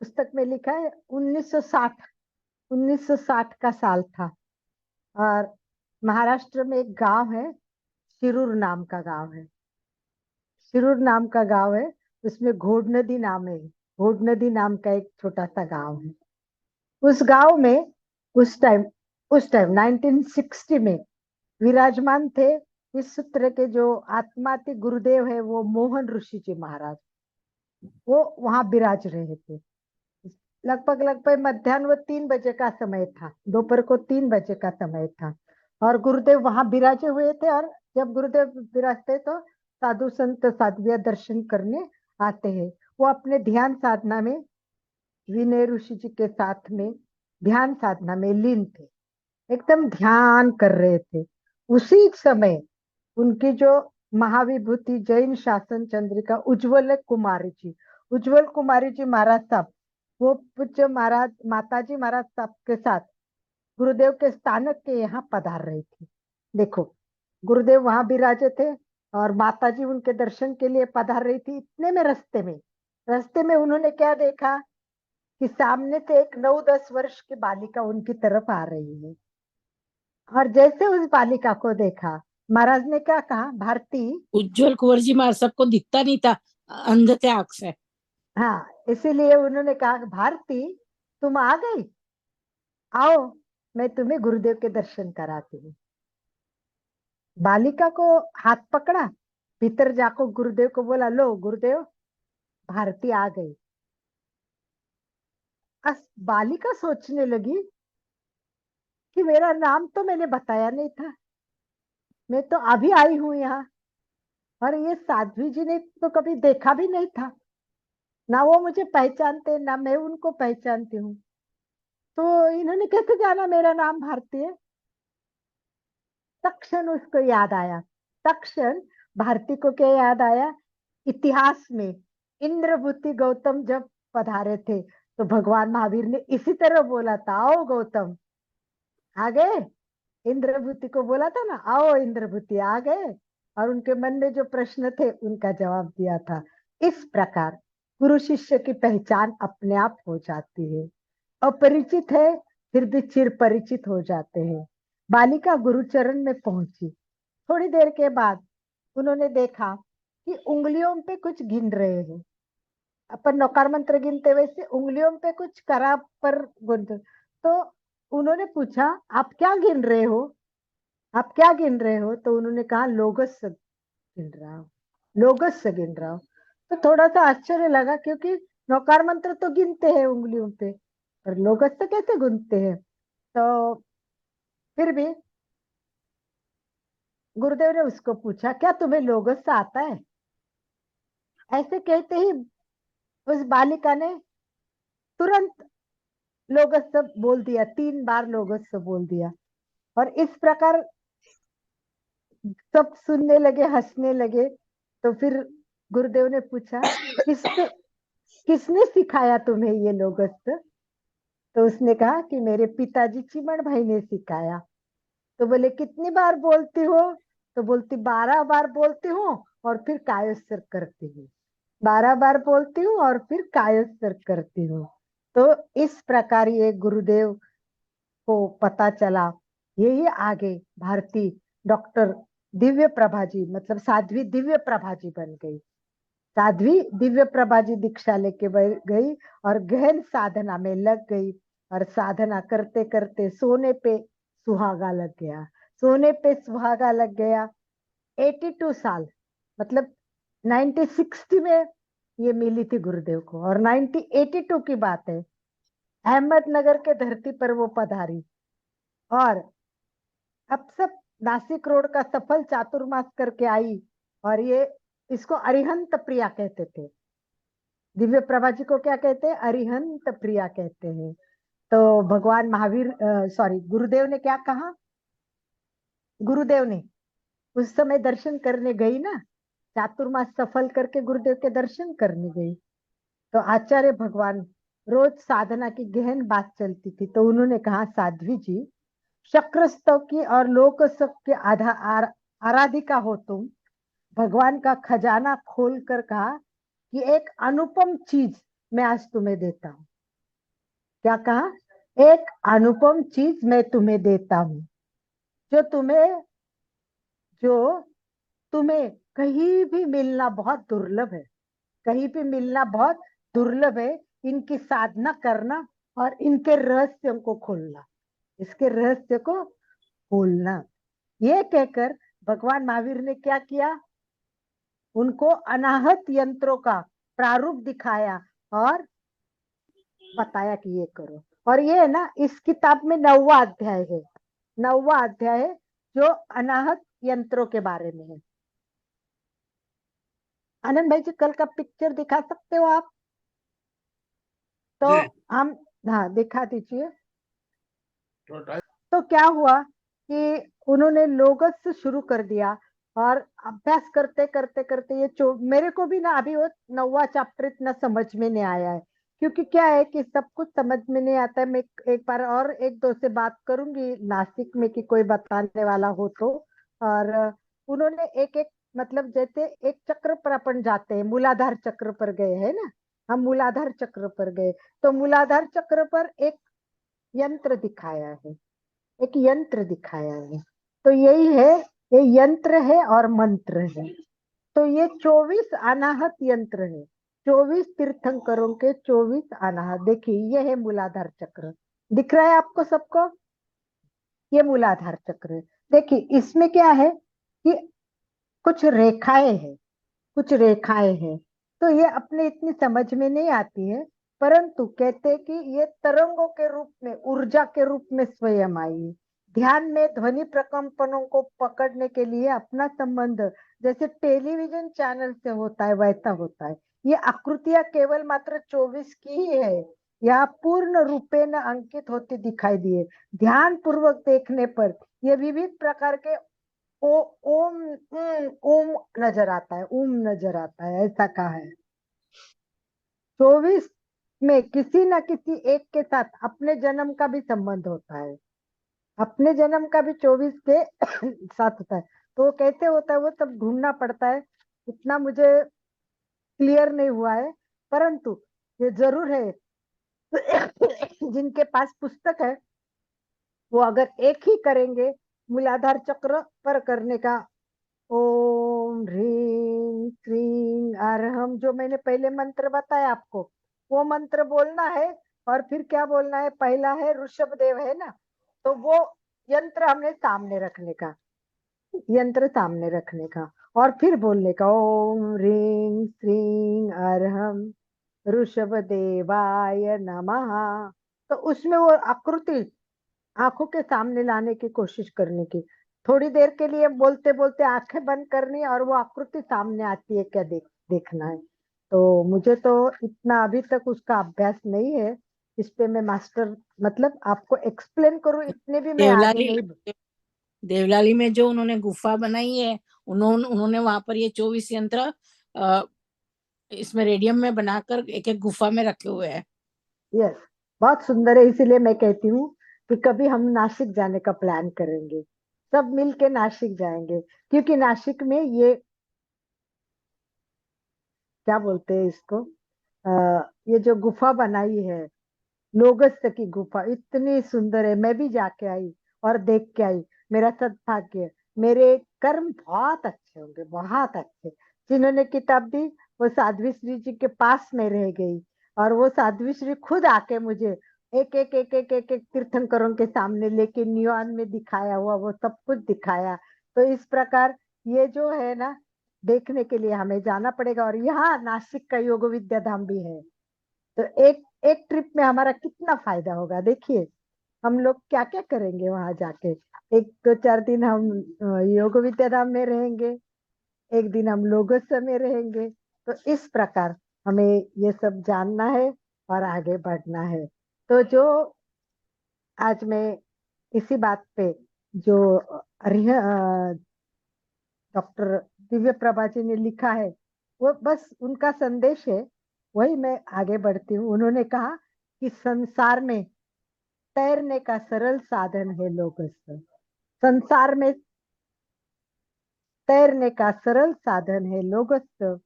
पुस्तक में लिखा है 1960, 1960 का साल था, और महाराष्ट्र में एक गांव है, शिरूर नाम का गांव है, शिरूर नाम का गांव है। उसमें घोड़ नदी नाम है, घोड़ नदी नाम का एक छोटा सा गांव है। उस गांव में उस टाइम 1960 में विराजमान थे इस सूत्र के जो आत्माति गुरुदेव है वो मोहन ऋषि जी महाराज, वो वहां विराज रहे थे। लगभग लगभग मध्याह्न 3 बजे का समय था, दोपहर को 3 बजे का समय था, और गुरुदेव वहां विराजे हुए थे। और जब गुरुदेव विराजते तो साधु संत साध्विया दर्शन करने आते हैं। वो अपने ध्यान साधना में विनय ऋषि जी के साथ में ध्यान साधना में लीन थे, एकदम ध्यान कर रहे थे। उसी समय उनकी जो महाविभूति जैन शासन चंद्रिका उज्जवल कुमारी जी महाराज साहब, वो पूज्य महाराज माताजी महाराज साहब के साथ गुरुदेव के स्थानक के यहाँ पधार रही थी। देखो, गुरुदेव वहां विराजे थे और माताजी उनके दर्शन के लिए पधार रही थी। इतने में रास्ते में उन्होंने क्या देखा कि सामने से एक 9-10 वर्ष की बालिका उनकी तरफ आ रही है। और जैसे उस बालिका को देखा, महाराज ने क्या कहा, भारती। उज्जवल कुंवर जी महाराज सबको दिखता नहीं था, अंध थे आंख से। हाँ, इसीलिए उन्होंने कहा भारती तुम आ गई, आओ मैं तुम्हें गुरुदेव के दर्शन कराती हूँ। बालिका को हाथ पकड़ा, भीतर जाकर गुरुदेव को बोला, लो गुरुदेव, भारती आ गई। बालिका सोचने लगी कि मेरा नाम तो मैंने बताया नहीं था, मैं तो अभी आई हूं यहाँ, और ये साध्वी जी ने तो कभी देखा भी नहीं था, ना वो मुझे पहचानते ना मैं उनको पहचानती हूँ। तो इन्होंने कैसे जाना मेरा नाम भारती है? तक्षण उसको याद आया। तक्षण भारती को क्या याद आया? इतिहास में इंद्रभूति गौतम जब पधारे थे तो भगवान महावीर ने इसी तरह बोला था, आओ गौतम। आ गए। इंद्रभूति को बोला था ना, आओ इंद्रभूति, आ गए। और उनके मन में जो प्रश्न थे उनका जवाब दिया था। इस प्रकार गुरु शिष्य की पहचान अपने आप हो जाती है। अपरिचित है फिर भी चिर परिचित हो जाते हैं। बालिका गुरुचरण में पहुंची। थोड़ी देर के बाद उन्होंने देखा कि उंगलियों पे कुछ गिन रहे हैं। अपन नौकार मंत्र गिनते वैसे उंगलियों पे कुछ करा पर गिनते। तो उन्होंने पूछा, आप क्या गिन रहे हो? आप क्या गिन रहे हो? तो उन्होंने कहा, लोगस गिन रहा हूँ, लोगस से गिन रहा हूँ। तो थोड़ा सा आश्चर्य लगा, क्योंकि नौकार मंत्र तो गिनते हैं उंगलियों पे, पर लोगस से कैसे गिनते हैं? तो फिर भी गुरुदेव ने उसको पूछा, क्या तुम्हें लोगस आता है? ऐसे कहते ही उस बालिका ने तुरंत लोगस बोल दिया, 3 बार लोगस बोल दिया। और इस प्रकार सब सुनने लगे, हंसने लगे। तो फिर गुरुदेव ने पूछा, किसने सिखाया तुम्हें ये लोगस? तो उसने कहा कि मेरे पिताजी चिमण भाई ने सिखाया। तो बोले, कितनी बार बोलती हो? तो बोलती, 12 बार बोलती हूँ और फिर कायोत्सर्ग करती हूँ। 12 बार बोलती हूँ और फिर कायोत्सर्ग करती हूँ। तो इस प्रकार ये गुरुदेव को पता चला। यही आगे भारती डॉक्टर दिव्य प्रभा जी, मतलब साध्वी दिव्य प्रभा जी बन गई। साध्वी दिव्य प्रभा जी दीक्षा लेके गई और गहन साधना में लग गई। और साधना करते करते सोने पे सुहागा लग गया। सोने पे सुहागा लग गया। 82 साल, मतलब 1960 में ये मिली थी गुरुदेव को, और 1982 की बात है। अहमदनगर के धरती पर वो पधारी। और अब सब नासिक रोड का सफल चातुर्मास करके आई। और ये इसको अरिहंत प्रिया कहते थे। दिव्य प्रभा जी को क्या कहते हैं? अरिहंत प्रिया कहते हैं। तो भगवान महावीर, सॉरी, गुरुदेव ने क्या कहा? गुरुदेव ने उस समय दर्शन करने गई ना, चातुर्मास सफल करके गुरुदेव के दर्शन करने गई। तो आचार्य भगवान रोज साधना की गहन बात चलती थी। तो उन्होंने कहा, साध्वी जी, शक्रस्तव की और लोकसव के आराधिका हो तुम। भगवान का खजाना खोल कर कहा कि एक अनुपम चीज मैं आज तुम्हें देता हूं। क्या कहा? एक अनुपम चीज मैं तुम्हें देता हूं, जो तुम्हें कहीं भी मिलना बहुत दुर्लभ है। कहीं भी मिलना बहुत दुर्लभ है। इनकी साधना करना और इनके रहस्यों को खोलना, इसके रहस्य को खोलना। ये कहकर भगवान महावीर ने क्या किया? उनको अनाहत यंत्रों का प्रारूप दिखाया और बताया कि ये करो। और ये है ना, इस किताब में 9वां अध्याय है। 9वां अध्याय है जो अनाहत यंत्रों के बारे में है। आनंद भाई जी, कल का पिक्चर दिखा सकते हो आप? तो जी। हम, हाँ, दिखा दीजिए। तो टाइम तो क्या हुआ कि उन्होंने लोगस से शुरू कर दिया। और अभ्यास करते करते करते ये मेरे को भी ना अभी वो 9वां चैप्टर इतना समझ में नहीं आया है। क्योंकि क्या है कि सब कुछ समझ में नहीं आता है। मैं एक बार और एक दो से बात करूंगी नासिक में कि कोई बताने वाला हो तो। और उन्होंने एक एक, मतलब जैसे एक चक्र पर अपन जाते हैं, मूलाधार चक्र पर गए हैं ना, हम मूलाधार चक्र पर गए। तो मूलाधार चक्र पर एक यंत्र दिखाया है, एक यंत्र दिखाया है। तो यही है, ये यंत्र है और मंत्र है। तो ये 24 अनाहत यंत्र है। 24 तीर्थंकरों के 24 अनाहत। देखिए, ये है मूलाधार चक्र। दिख रहा है आपको सबको? ये मूलाधार चक्र है। देखिए इसमें क्या है कि कुछ रेखाएं हैं, कुछ रेखाएं हैं। तो ये अपने इतनी समझ में नहीं आती है, परंतु कहते हैं कि ये तरंगों के रूप में, ऊर्जा के रूप में स्वयं आई है। ध्यान में ध्वनि प्रकंपनों को पकड़ने के लिए अपना संबंध जैसे टेलीविजन चैनल से होता है वैसा होता है। ये आकृतियां केवल मात्र 24 की ही है। या पूर्ण रूपेण अंकित होते दिखाई दिए। ध्यान पूर्वक देखने पर ये विविध प्रकार के ओम ओम नजर आता है, ओम नजर आता है, ऐसा कहा है। 24 में किसी न किसी एक के साथ अपने जन्म का भी संबंध होता है, अपने जन्म का भी 24 के साथ होता है। तो वो कैसे होता है वो सब ढूंढना पड़ता है, इतना मुझे क्लियर नहीं हुआ है, परंतु ये जरूर है जिनके पास पुस्तक है वो अगर एक ही करेंगे मूलाधार चक्र पर करने का, ओम ह्रीं क्रीं अरहम, जो मैंने पहले मंत्र बताया आपको, वो मंत्र बोलना है। और फिर क्या बोलना है, पहला है ऋषभ देव है ना, तो वो यंत्र हमने सामने रखने का, यंत्र सामने रखने का, और फिर बोलने का ओम ह्रीं श्रीं अरहम ऋषभ देवाय नमः। तो उसमें वो आकृति आंखों के सामने लाने की कोशिश करने की, थोड़ी देर के लिए बोलते बोलते आंखें बंद करनी और वो आकृति सामने आती है क्या देखना है। तो मुझे तो इतना अभी तक उसका अभ्यास नहीं है, इस पे मैं मास्टर मतलब आपको एक्सप्लेन करूं इतने भी मैं आगे देवलाली नहीं। देवलाली में जो उन्होंने गुफा बनाई है, उन्होंने वहां पर ये 24 यंत्र इसमें रेडियम में बनाकर एक एक गुफा में रखे हुए हैं। यस, बहुत सुंदर है, इसीलिए मैं कहती हूँ कि कभी हम नासिक जाने का प्लान करेंगे, सब मिलके नासिक जाएंगे, क्योंकि नासिक में ये क्या बोलते हैं इसको, ये जो गुफा बनाई है लोगस की गुफा इतनी सुंदर है, मैं भी जाके आई और देख के आई। मेरा सद्भाग्य, मेरे कर्म बहुत अच्छे होंगे, बहुत अच्छे। जिन्होंने किताब दी वो साध्वी श्री जी के पास में रह गई, और वो साध्वी श्री खुद आके मुझे एक एक तीर्थंकरों के सामने लेके नियॉन में दिखाया हुआ वो सब कुछ दिखाया। तो इस प्रकार ये जो है ना, देखने के लिए हमें जाना पड़ेगा। और यहाँ नासिक का योग विद्या धाम भी है, तो एक एक ट्रिप में हमारा कितना फायदा होगा। देखिए हम लोग क्या क्या करेंगे वहां जाके, एक दो चार दिन हम योग विद्याधाम में रहेंगे, एक दिन हम लोगोस में रहेंगे। तो इस प्रकार हमें ये सब जानना है और आगे बढ़ना है। तो जो आज मैं इसी बात पे जो डॉक्टर दिव्य प्रभा जी ने लिखा है, वो बस उनका संदेश है, वही मैं आगे बढ़ती हूँ। उन्होंने कहा कि संसार में तैरने का सरल साधन है लोगस, संसार में तैरने का सरल साधन है लोगस।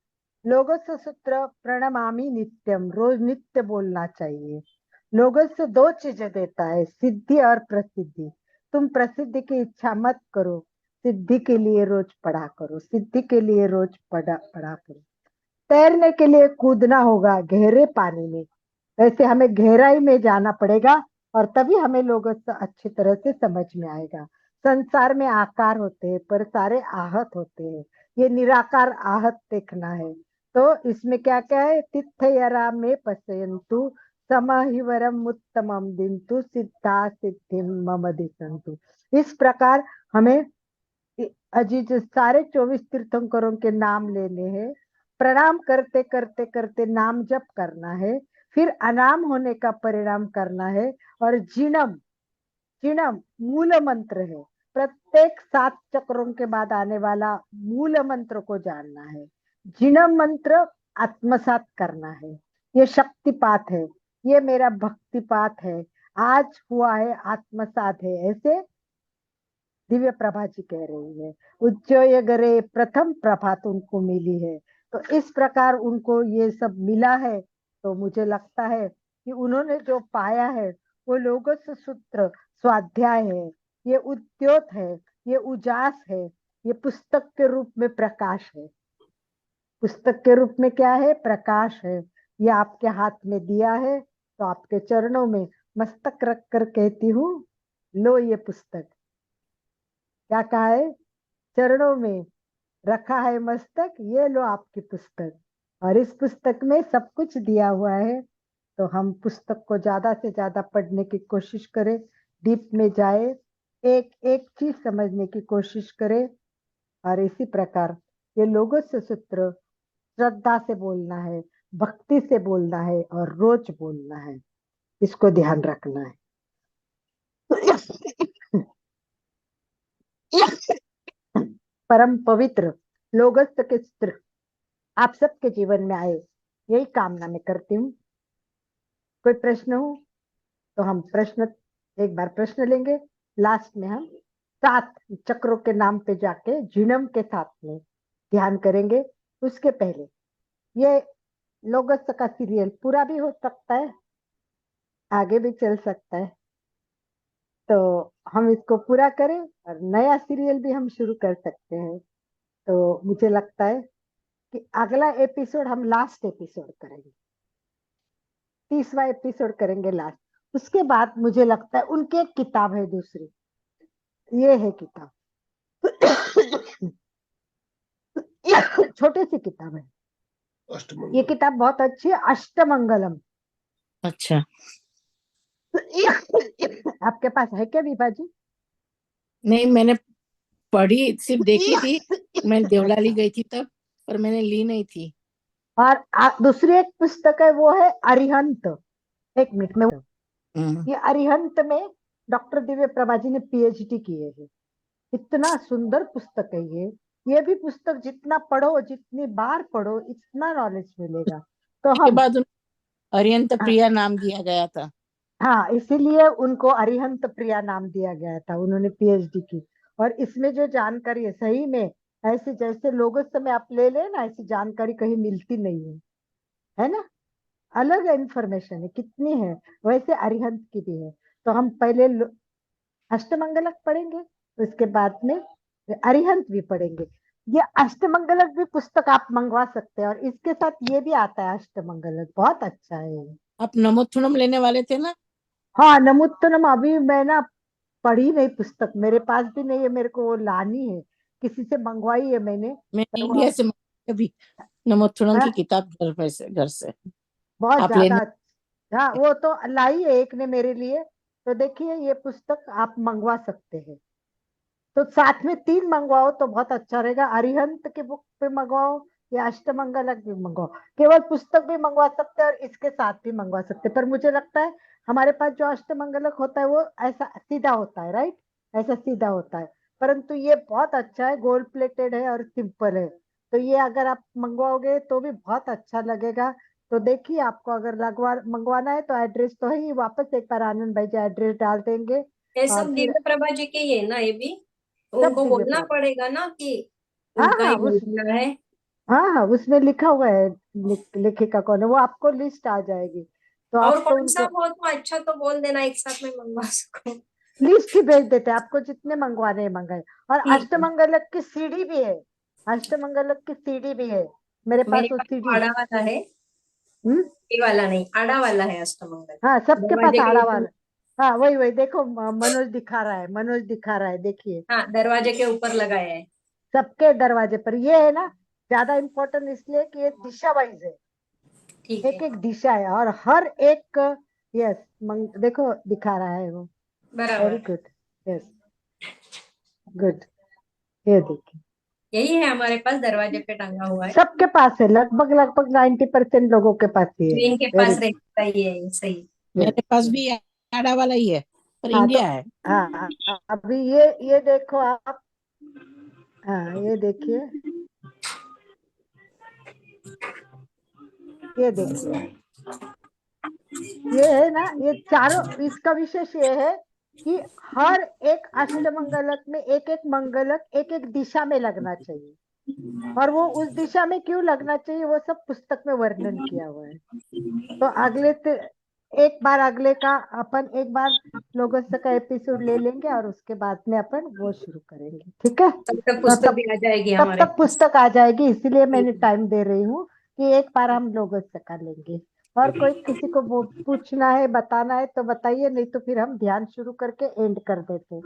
लोगस सूत्र प्रणमामि नित्यम, रोज नित्य बोलना चाहिए। लोगस दो चीजें देता है, सिद्धि और प्रसिद्धि। तुम प्रसिद्धि की इच्छा मत करो, सिद्धि के लिए रोज पढ़ा करो, सिद्धि के लिए रोज पढ़ा पढ़ा करो। तैरने के लिए कूदना होगा गहरे पानी में, वैसे हमें गहराई में जाना पड़ेगा, और तभी हमें लोगों से अच्छी तरह से समझ में आएगा। संसार में आकार होते हैं पर सारे आहत होते हैं, ये निराकार आहत देखना है। तो इसमें क्या क्या है, तिथयरा में पश्यन्तु समहिवरम उत्तमम दिन्तु सिद्धा सिद्धिम मम दिशन्तु। इस प्रकार हमें अजीज सारे 24 तीर्थंकरों के नाम लेने हैं, प्रणाम करते करते करते नाम जप करना है, फिर अनाम होने का परिणाम करना है। और जिणम, जिणम मूल मंत्र है, प्रत्येक 7 चक्रों के बाद आने वाला मूल मंत्र को जानना है, जिणम मंत्र आत्मसात करना है। ये शक्तिपात है, ये मेरा भक्तिपात है, आज हुआ है आत्मसात है, ऐसे दिव्य प्रभा जी कह रही है। उज्जय गरे प्रथम प्रभात उनको मिली है, तो इस प्रकार उनको ये सब मिला है। तो मुझे लगता है कि उन्होंने जो पाया है वो लोगोस सूत्र स्वाध्याय है, ये उद्योत है, ये उजास है, ये पुस्तक के रूप में प्रकाश है। पुस्तक के रूप में क्या है, प्रकाश है। ये आपके हाथ में दिया है, तो आपके चरणों में मस्तक रख कर कहती हूँ, लो ये पुस्तक। क्या कहा है, चरणों में रखा है मस्तक, ये लो आपकी पुस्तक। और इस पुस्तक में सब कुछ दिया हुआ है, तो हम पुस्तक को ज्यादा से ज्यादा पढ़ने की कोशिश करें, डीप में जाए, एक एक चीज समझने की कोशिश करें। और इसी प्रकार ये लोगों से सूत्र श्रद्धा से बोलना है, भक्ति से बोलना है और रोज बोलना है। इसको ध्यान रखना है। परम पवित्र लोगस्थ के चित्र आप सबके जीवन में आए, यही कामना मैं करती हूँ। कोई प्रश्न हो तो हम एक बार प्रश्न लेंगे, लास्ट में हम 7 चक्रों के नाम पे जाके जिनम के साथ में ध्यान करेंगे। उसके पहले ये लोगस्थ का सीरियल पूरा भी हो सकता है, आगे भी चल सकता है, तो हम इसको पूरा करें और नया सीरियल भी हम शुरू कर सकते हैं। तो मुझे लगता है कि अगला एपिसोड हम लास्ट एपिसोड करेंगे, 30वां एपिसोड करेंगे लास्ट। उसके बाद मुझे लगता है उनकी एक किताब है दूसरी, ये है किताब, छोटी सी किताब है, ये अष्टमंगल। किताब बहुत अच्छी है, अष्टमंगलम। अच्छा, आपके पास है क्या विभा जी? नहीं मैंने पढ़ी, सिर्फ देखी थी, मैं देवलाली गई थी तब, पर मैंने ली नहीं थी। और दूसरी एक पुस्तक है, वो है अरिहंत। एक मिनट में, ये अरिहंत में डॉक्टर दिव्य प्रभा जी ने पीएचडी किए है। इतना सुंदर पुस्तक है ये भी पुस्तक जितना पढ़ो, जितनी बार पढ़ो, इतना नॉलेज मिलेगा। तो के हम बाद अरिहंत प्रिया नाम दिया गया था। हाँ, इसीलिए उनको अरिहंत प्रिया नाम दिया गया था, उन्होंने पीएचडी की। और इसमें जो जानकारी है सही में, ऐसे जैसे लोगों से में आप ले लेना, ऐसी जानकारी कहीं मिलती नहीं है ना? अलग इंफॉर्मेशन है, कितनी है, वैसे अरिहंत की भी है। तो हम पहले अष्टमंगलक पढ़ेंगे, उसके बाद में अरिहंत भी पढ़ेंगे। ये अष्टमंगलक भी पुस्तक आप मंगवा सकते हैं, और इसके साथ ये भी आता है अष्टमंगलक, बहुत अच्छा है ये। आप नमोत्थुनम लेने वाले थे ना? हाँ, नमोत्तनम अभी मैं ना पढ़ी नहीं, पुस्तक मेरे पास भी नहीं है, मेरे को वो लानी है, किसी से मंगवाई है मैंने। मैंने पर वो इंडिया से मंगाई अभी नमोत्थुनम हाँ, की किताब घर से। बहुत आप ज्यादा। लेना। हाँ, वो तो लाई है एक ने मेरे लिए। तो देखिए, ये पुस्तक आप मंगवा सकते हैं, तो साथ में 3 मंगवाओ तो बहुत अच्छा रहेगा। अरिहंत की बुक पे मंगवाओ या अष्टमंगलक भी मंगवाओ, केवल पुस्तक भी मंगवा सकते हैं और इसके साथ भी मंगवा सकते हैं। पर मुझे लगता है हमारे पास जो अष्टमंगलक होता है वो ऐसा सीधा होता है, राइट, ऐसा सीधा होता है। परंतु ये बहुत अच्छा है, गोल्ड प्लेटेड है और सिंपल है। तो ये अगर आप मंगवाओगे तो भी बहुत अच्छा लगेगा। तो देखिए, आपको अगर मंगवाना है तो एड्रेस तो है ही, वापस एक बार आनंद भाई जी एड्रेस डाल देंगे। ये और सब फिर दिव्य प्रभा जी के ही है ना ये भी? तो सब उनको दिव्य बोलना प्रभा, पड़ेगा ना कि हाँ उनका हाँ, ही भेजना है। हाँ हाँ, उसमें लिखा हुआ है, लेखिका कौन है, वो आपको लिस्ट आ जाएगी, तो और आप तो कौन सा उनको हो तो अच्छा तो बोल देना, एक साथ में मंगवा सकूं। लिस्ट ही भेज देते हैं, आपको जितने मंगवाने हैं मंगाए। और ठीक है। अष्टमंगलक की सीडी भी है, अष्टमंगलक की सीडी भी है मेरे पास, मेरे वो पास तो सीडी। आड़ा वाला है, हम्म, ये वाला नहीं, आड़ा वाला है अष्टमंगल। हाँ, सबके पास दरवाजे के आड़ा ऊपर। वाला। हाँ, वही वही देखो, मनोज दिखा रहा है, मनोज दिखा रहा है, देखिए हाँ, दरवाजे के ऊपर लगाया है। सबके दरवाजे पर। ये है ना, ज्यादा इम्पोर्टेंट इसलिए कि ये दिशा वाइज है, ठीक एक है। एक दिशा है, और हर एक, यस, देखो दिखा रहा है वो, वेरी बराबर। गुड, यस, गुड, ये देखिए, यही है हमारे पास, दरवाजे पे टंगा हुआ है। सबके पास है, लगभग लगभग 90% लोगों के पास ही है। स्क्रीन के वेरी पास रहता ही है ये, सही। यस, मेरे पास भी आड़ा वाला ही है, पर हाँ तो, इंडिया है। अभी ये देखो आप, हाँ ये देखिए, ये देखिए, ये है ना, ये चारों, इसका विशेष ये है कि हर एक अष्टमंगलक में एक एक मंगलक एक एक दिशा में लगना चाहिए, और वो उस दिशा में क्यों लगना चाहिए वो सब पुस्तक में वर्णन किया हुआ है। तो एक बार अगले का अपन एक बार लोगों से का एपिसोड ले लेंगे, और उसके बाद में अपन वो शुरू करेंगे, ठीक है? तब तक तो पुस्तक भी आ जाएगी तब हमारे तक पास। पुस्तक आ जाएगी, इसीलिए मैंने ठीक है। टाइम दे रही हूँ कि एक बार हम लोगों से कर लेंगे। और कोई किसी को वो पूछना है, बताना है तो बताइए, नहीं तो फिर हम ध्यान शुरू करके एंड कर देते।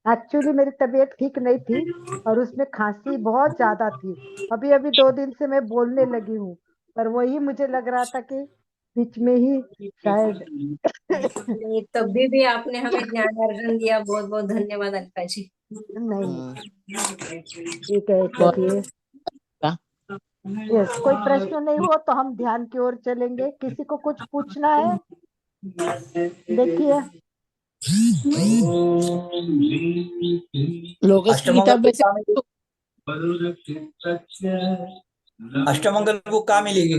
एक्चुअली मेरी तबीयत ठीक नहीं थी, और उसमें खांसी बहुत ज्यादा थी। अभी अभी 2 दिन से मैं बोलने लगी हूँ, पर वही मुझे लग रहा था कि बीच में ही शायद नहीं, तब भी आपने हमें ज्ञान अर्जन दिया, बहुत बहुत धन्यवाद अलका जी। नहीं, ठीक है, बहुत चलिए, अच्छा। यस, कोई प्रश्न नहीं हो तो हम ध्यान की ओर चलेंगे। किसी को कुछ पूछना है? देखिए लोगस की अष्टमंगल किताब बुक वैसे कहाँ मिलेगी? अष्टमंगल बुक कहाँ मिलेगी?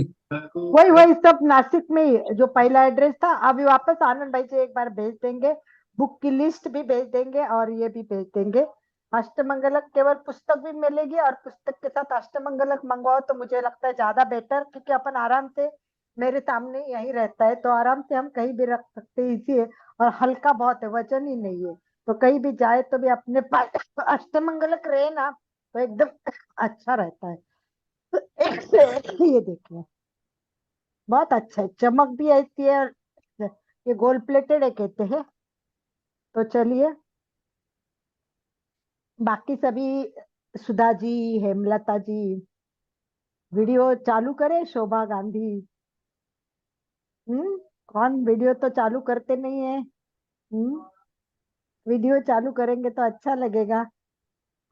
वही वही सब नासिक में ही, जो पहला एड्रेस था। अभी वापस आनंद भाई जी एक बार भेज देंगे, बुक की लिस्ट भी भेज देंगे और ये भी भेज देंगे। अष्टमंगलक केवल पुस्तक भी मिलेगी, और पुस्तक के साथ अष्टमंगलक मंगवाओ तो मुझे लगता है ज्यादा बेटर, क्योंकि अपन आराम से, मेरे सामने यही रहता है तो आराम से हम कहीं भी रख सकते हैं, इजी है और हल्का बहुत है, वजन ही नहीं है। तो कहीं भी जाए तो भी अपने पास अष्टमंगलक रहे ना, तो एकदम अच्छा रहता है। ये देखिए बहुत अच्छा है, चमक भी ऐसी है, और ये गोल्ड प्लेटेड है कहते हैं। तो चलिए, बाकी सभी, सुधा जी, हेमलता जी, वीडियो चालू करें? शोभा गांधी, कौन वीडियो तो चालू करते नहीं है। वीडियो चालू करेंगे तो अच्छा लगेगा।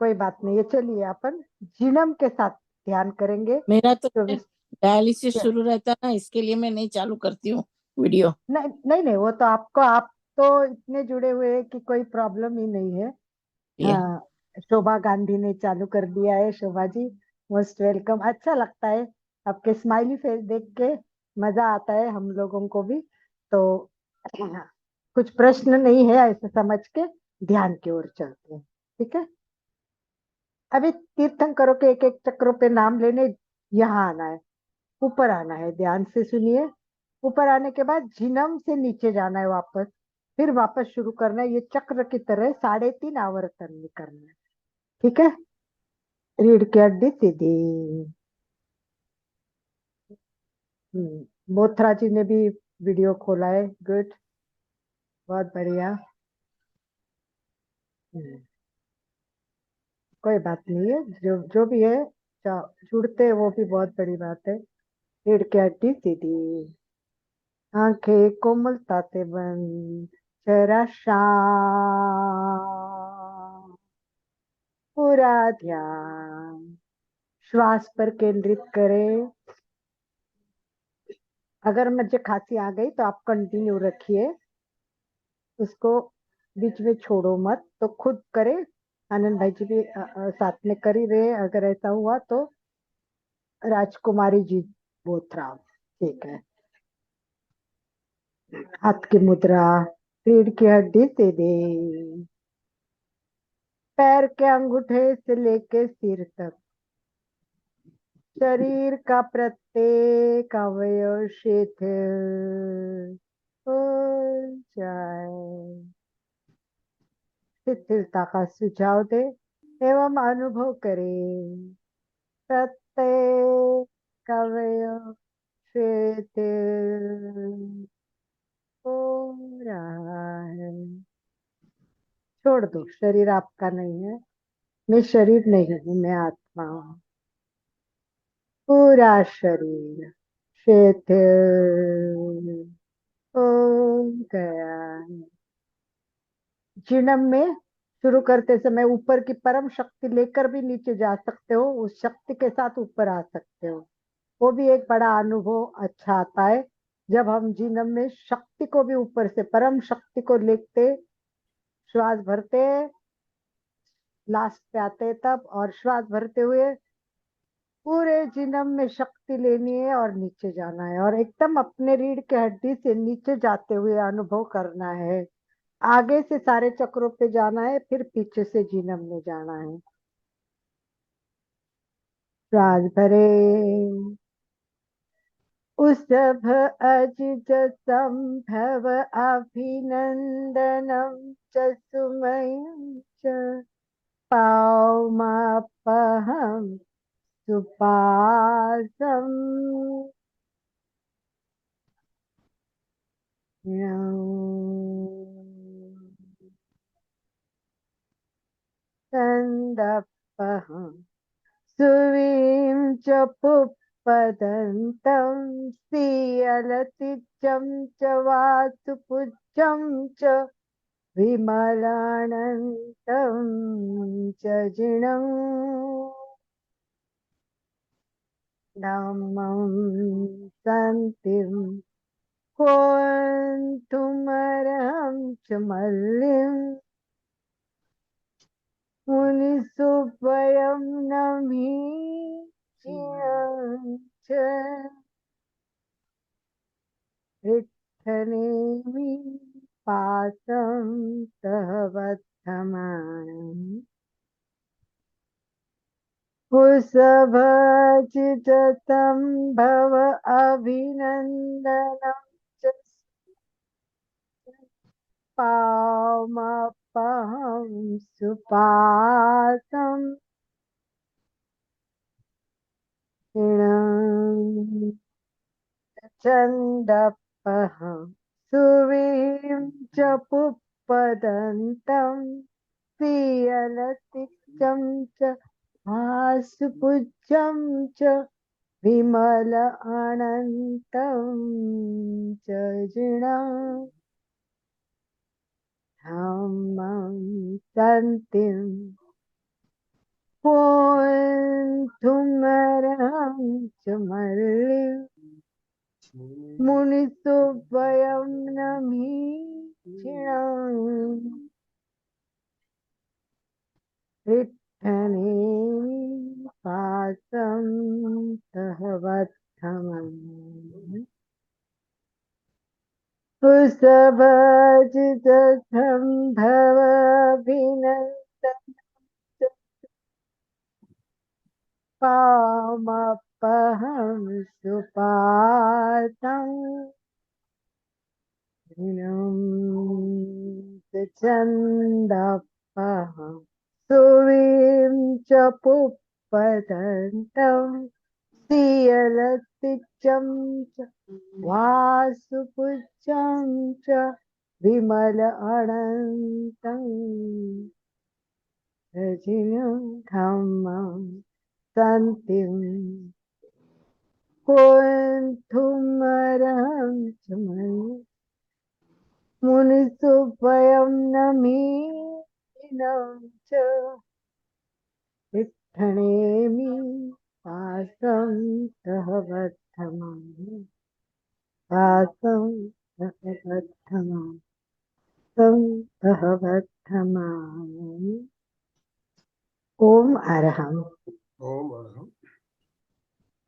कोई बात नहीं है, चलिए अपन जिनम के साथ ध्यान करेंगे। मेरा तो 24। डायलिसिस शुरू रहता है ना, इसके लिए मैं नहीं चालू करती हूँ वीडियो। नहीं नहीं नहीं, वो तो आपको, आप तो इतने जुड़े हुए हैं कि कोई प्रॉब्लम ही नहीं है। ये हाँ, शोभा गांधी ने चालू कर दिया है। Shobha ji most welcome. अच्छा लगता है आपके स्माइली फेस देख के, मजा आता है हम लोगों को भी। तो कुछ प्रश्न नहीं है ऐसे समझ के ध्यान की ओर चलते हैं, ठीक है। अभी तीर्थंकरों के एक एक चक्रों पे नाम लेने, यहाँ आना है, ऊपर आना है, ध्यान से सुनिए। ऊपर आने के बाद जिनम से नीचे जाना है वापस, फिर वापस शुरू करना है, ये चक्र की तरह 3.5 आवर्तन में करना है, ठीक है। रीढ़ की हड्डी सीधी। बोथरा जी ने भी वीडियो खोला है, गुड, बहुत बढ़िया। हम्म, कोई बात नहीं है, जो जो भी है, जुड़ते हैं वो भी बहुत बड़ी बात है। रीढ़ की हड्डी सीधी, आंखें कोमलता से बंद, चेहरा शांत, पूरा ध्यान श्वास पर केंद्रित करें। अगर मुझे खांसी आ गई तो आप कंटिन्यू रखिए, उसको बीच में छोड़ो मत, तो खुद करे। आनंद भाई जी भी साथ में कर ही रहे, अगर ऐसा हुआ तो राजकुमारी जी बोथरा, ठीक है। हाथ की मुद्रा, रीढ़ की हड्डी सीधी, पैर के अंगूठे से लेके सिर तक, शरीर का प्रत्येक अवयव शिथिल हो जाए। शिथिलता का सुझाव दे एवं अनुभव करें, प्रत्येक अवयव शिथिल हो रहा है। छोड़ दो, शरीर आपका नहीं है, मैं शरीर नहीं हूँ, मैं आत्मा हूँ। पूरा शरीर शिथिल हो गया है। जिनम में शुरू करते समय ऊपर की परम शक्ति लेकर भी नीचे जा सकते हो, उस शक्ति के साथ ऊपर आ सकते हो, वो भी एक बड़ा अनुभव अच्छा आता है। जब हम जिनम में शक्ति को भी ऊपर से परम शक्ति को लेते, श्वास भरते, लास्ट पे आते तब, और श्वास भरते हुए पूरे जिनम में शक्ति लेनी है और नीचे जाना है, और एकदम अपने रीढ़ के हड्डी से नीचे जाते हुए अनुभव करना है। आगे से सारे चक्रों पे जाना है, फिर पीछे से जिनम में जाना है। श्वास भरे, उसभ अजिज संभव अभिनंदनम च सुमयं च पावमापहं सुपासम् छन्दपहं सुवीं च पुप्पदन्तं सीयलतिचं च वासुपुच्छं च विमलानन्तं च जिणम् धम्मं शान्तिं कोऽन्तुमर्हं च मल्लिम् मुनिसुभयं नमीज्यं च विठ्ठलेमि पासं तः वर्धमानम् कुसभजिततं भव अभिनन्दनं च पामपहं सुपासं ऋणं चन्दपहं सुवीं च पुष्पदन्तं प्रियलतिकं च हासुपूज्यं च विमल अनन्तं च जिणम् धम्मं सन्तिं पुंथुमरं च मल्लिं मुनिसुभयं नमीक्षिणम् विठ्ठलेमि पासं तः वर्धमानम् कुसभजितं भवाभिनन्दनं पामपहं सुपातं ऋणं चन्दपहं सुवीं च पुष्पदन्तं प्रियलतिकं च वासुपूज्यं च विमल अनन्तं सजिनं धम्मं सन्तिं कोऽन्तुमर्हं च मुनिसुभयं नमीनं च विठ्ठलेमि पासं तः वर्धमानम् पासं तः वर्धमानम् तः वर्धमानम् ओम अरहम। ओम अरहम।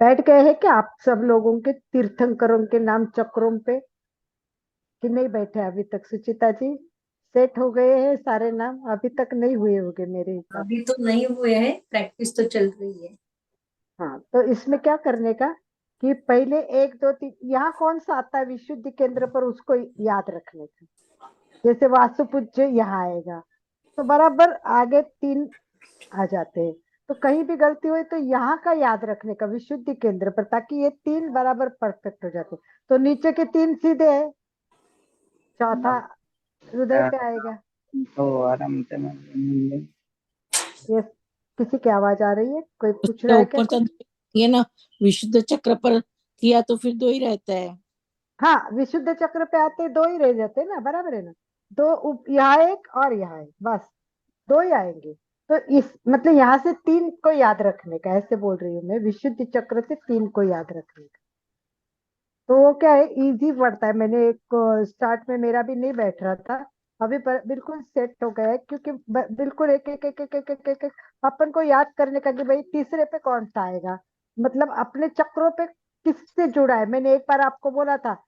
बैठ गए हैं क्या आप सब लोगों के तीर्थंकरों के नाम चक्रों पे कि नहीं बैठे अभी तक? सुचिता जी सेट हो गए हैं सारे नाम? अभी तक नहीं हुए होंगे मेरे हिसाब अभी तो नहीं हुए हैं, प्रैक्टिस तो चल रही है। हाँ, तो इसमें क्या करने का कि पहले 1 2 3 यहाँ कौन सा आता है विशुद्धि केंद्र पर उसको याद रखने का। जैसे वास्तुपूज्य यहाँ आएगा तो बराबर आगे 3 आ जाते हैं। तो कहीं भी गलती हुई तो यहाँ का याद रखने का विशुद्धि केंद्र पर, ताकि ये 3 बराबर परफेक्ट हो जाते। तो नीचे के 3 सीधे है, चौथा हृदय पे आएगा। ये किसी की आवाज आ रही है? कोई पूछ रहा है क्या ऊपर तो कुछ? ये ना विशुद्ध चक्र पर किया तो फिर 2 ही रहता है। हाँ, विशुद्ध चक्र पे आते 2 ही रह जाते ना, बराबर है ना। 2 यहाँ एक और यहाँ एक, बस 2 ही आएंगे। तो इस मतलब यहाँ से 3 को याद रखने का, ऐसे बोल रही हूँ मैं, विशुद्ध चक्र से 3 को याद रखने का। तो वो क्या है, इजी पड़ता है। मैंने एक स्टार्ट में मेरा भी नहीं बैठ रहा था, अभी बिल्कुल सेट हो गया है, क्योंकि बिल्कुल एक एक एक एक एक एक एक एक अपन को याद करने का कि भाई तीसरे पे कौन सा आएगा, मतलब अपने चक्रों पे किससे जुड़ा है। मैंने एक बार आपको बोला था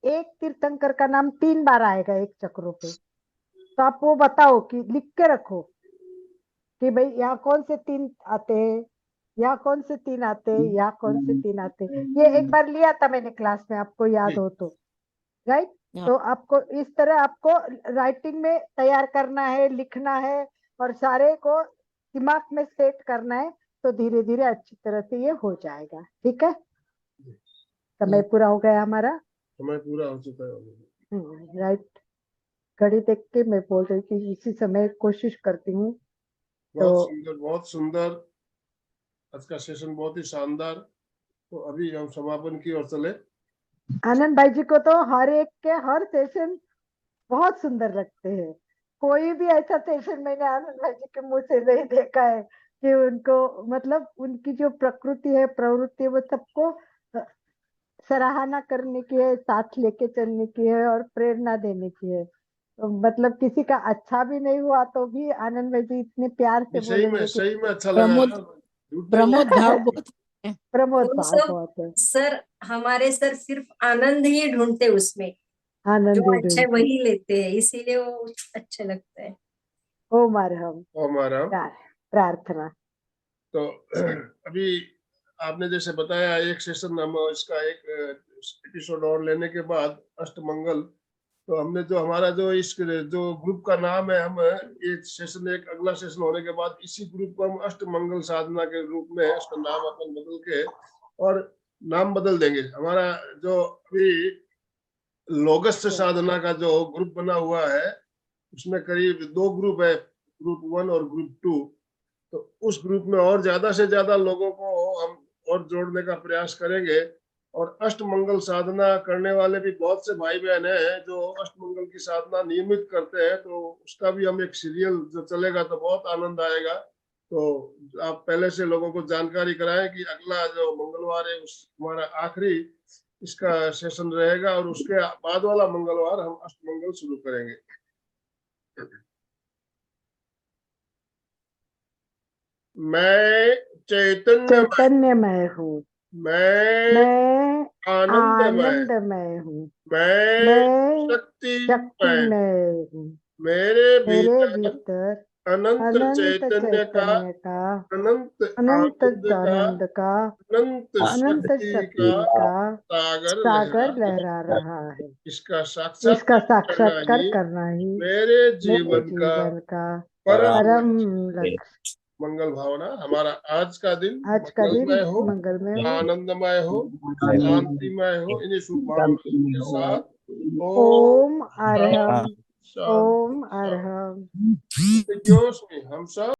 एक तीर्थंकर का नाम 3 बार आएगा एक चक्रों पे, तो आप वो बताओ कि लिख के रखो कि भाई यहाँ कौन से 3 आते हैं, यहाँ कौन से 3 आते हैं, यहाँ कौन से 3 आते हैं। ये एक बार लिया था मैंने क्लास में, आपको याद हो तो, राइट। हाँ। तो आपको इस तरह आपको राइटिंग में तैयार करना है, लिखना है और सारे को दिमाग में सेट करना है, तो धीरे धीरे अच्छी तरह से ये हो जाएगा। ठीक है, समय पूरा हो गया हमारा। समय पूरा हो चुका है। राइट, घड़ी देख के मैं बोल रही थी इसी समय कोशिश करती हूँ। बहुत तो सुंदर, बहुत सुंदर। आज का सेशन बहुत ही शानदार। तो अभी हम समापन की ओर चले। आनंद भाई जी को तो हर एक के हर सेशन बहुत सुंदर लगते हैं। कोई भी ऐसा सेशन मैंने आनंद भाई जी के मुंह से नहीं देखा है कि उनको मतलब उनकी जो प्रकृति है, प्रवृत्ति है, वो सबको सराहना करने की है, साथ लेके चलने की है और प्रेरणा देने की है। तो मतलब किसी का अच्छा भी नहीं हुआ तो भी आनंद भाई जी इतने प्यार से बोलेंगे कि सही में अच्छा लगा प्रमोद यार, झूठ नहीं प्रमोद बोल भाव बहुत है। प्रमोद वो भाव सब बहुत है, सर, हमारे सर सिर्फ आनंद ही ढूंढते उसमें, आनंद जो ही अच्छा है ढूंढते। वही लेते हैं, इसीलिए वो अच्छे लगता है। ओम अरहम, हमारा। प्यार, प्रार्थना। तो अभी आपने जैसे बताया एक सेशन हम इसका एक एपिसोड और लेने के बाद अष्टमंगल, तो हमने जो हमारा जो इस जो ग्रुप का नाम है, हम ये सेशन एक अगला सेशन होने के बाद इसी ग्रुप को हम अष्टमंगल साधना के रूप में इसका नाम अपन बदल के और नाम बदल देंगे। हमारा जो अभी लोगस साधना का जो ग्रुप बना हुआ है उसमें करीब 2 ग्रुप है, ग्रुप 1 और ग्रुप 2। तो उस ग्रुप में और ज्यादा से ज्यादा लोगों को हम और जोड़ने का प्रयास करेंगे। और अष्टमंगल साधना करने वाले भी बहुत से भाई बहन हैं जो अष्टमंगल की साधना नियमित करते हैं, तो उसका भी हम एक सीरियल जो चलेगा तो बहुत आनंद आएगा। तो आप पहले से लोगों को जानकारी कराएं कि अगला जो मंगलवार है उस हमारा आखिरी इसका सेशन रहेगा और उसके बाद वाला मंगलवार हम अष्टमंगल शुरू करेंगे। मैं चैतन्यमय, चैतन्यमय हूँ, मैं मैं आनंदमय, आनंदमय हूँ, मैं मैं शक्तिमय, शक्तिमय हूँ। मेरे मेरे भीतर भीतर अनंत अनंत चैतन्य का, चैतन्य का, अनंत अनंत आनंद का, आनंद का, अनंत अनंत शक्ति का शक्ति का सागर लहरा सागर रहा लहरा है। रहा है। इसका इसका साक्षात्कार करना साक्षात्कार ही करना ही मेरे मेरे जीवन का जीवन का परम परम लक्ष्य। लक्ष्य। मंगल भावना। हमारा आज का दिन आज का दिन मंगलमय हो, मंगलमय हो, आनंदमय हो, शांतिमय हो। इन्हीं शुभ भावनाओं के साथ ओम ओम अरहम, शांति ओम शांति। अरहम। जोश में हम सब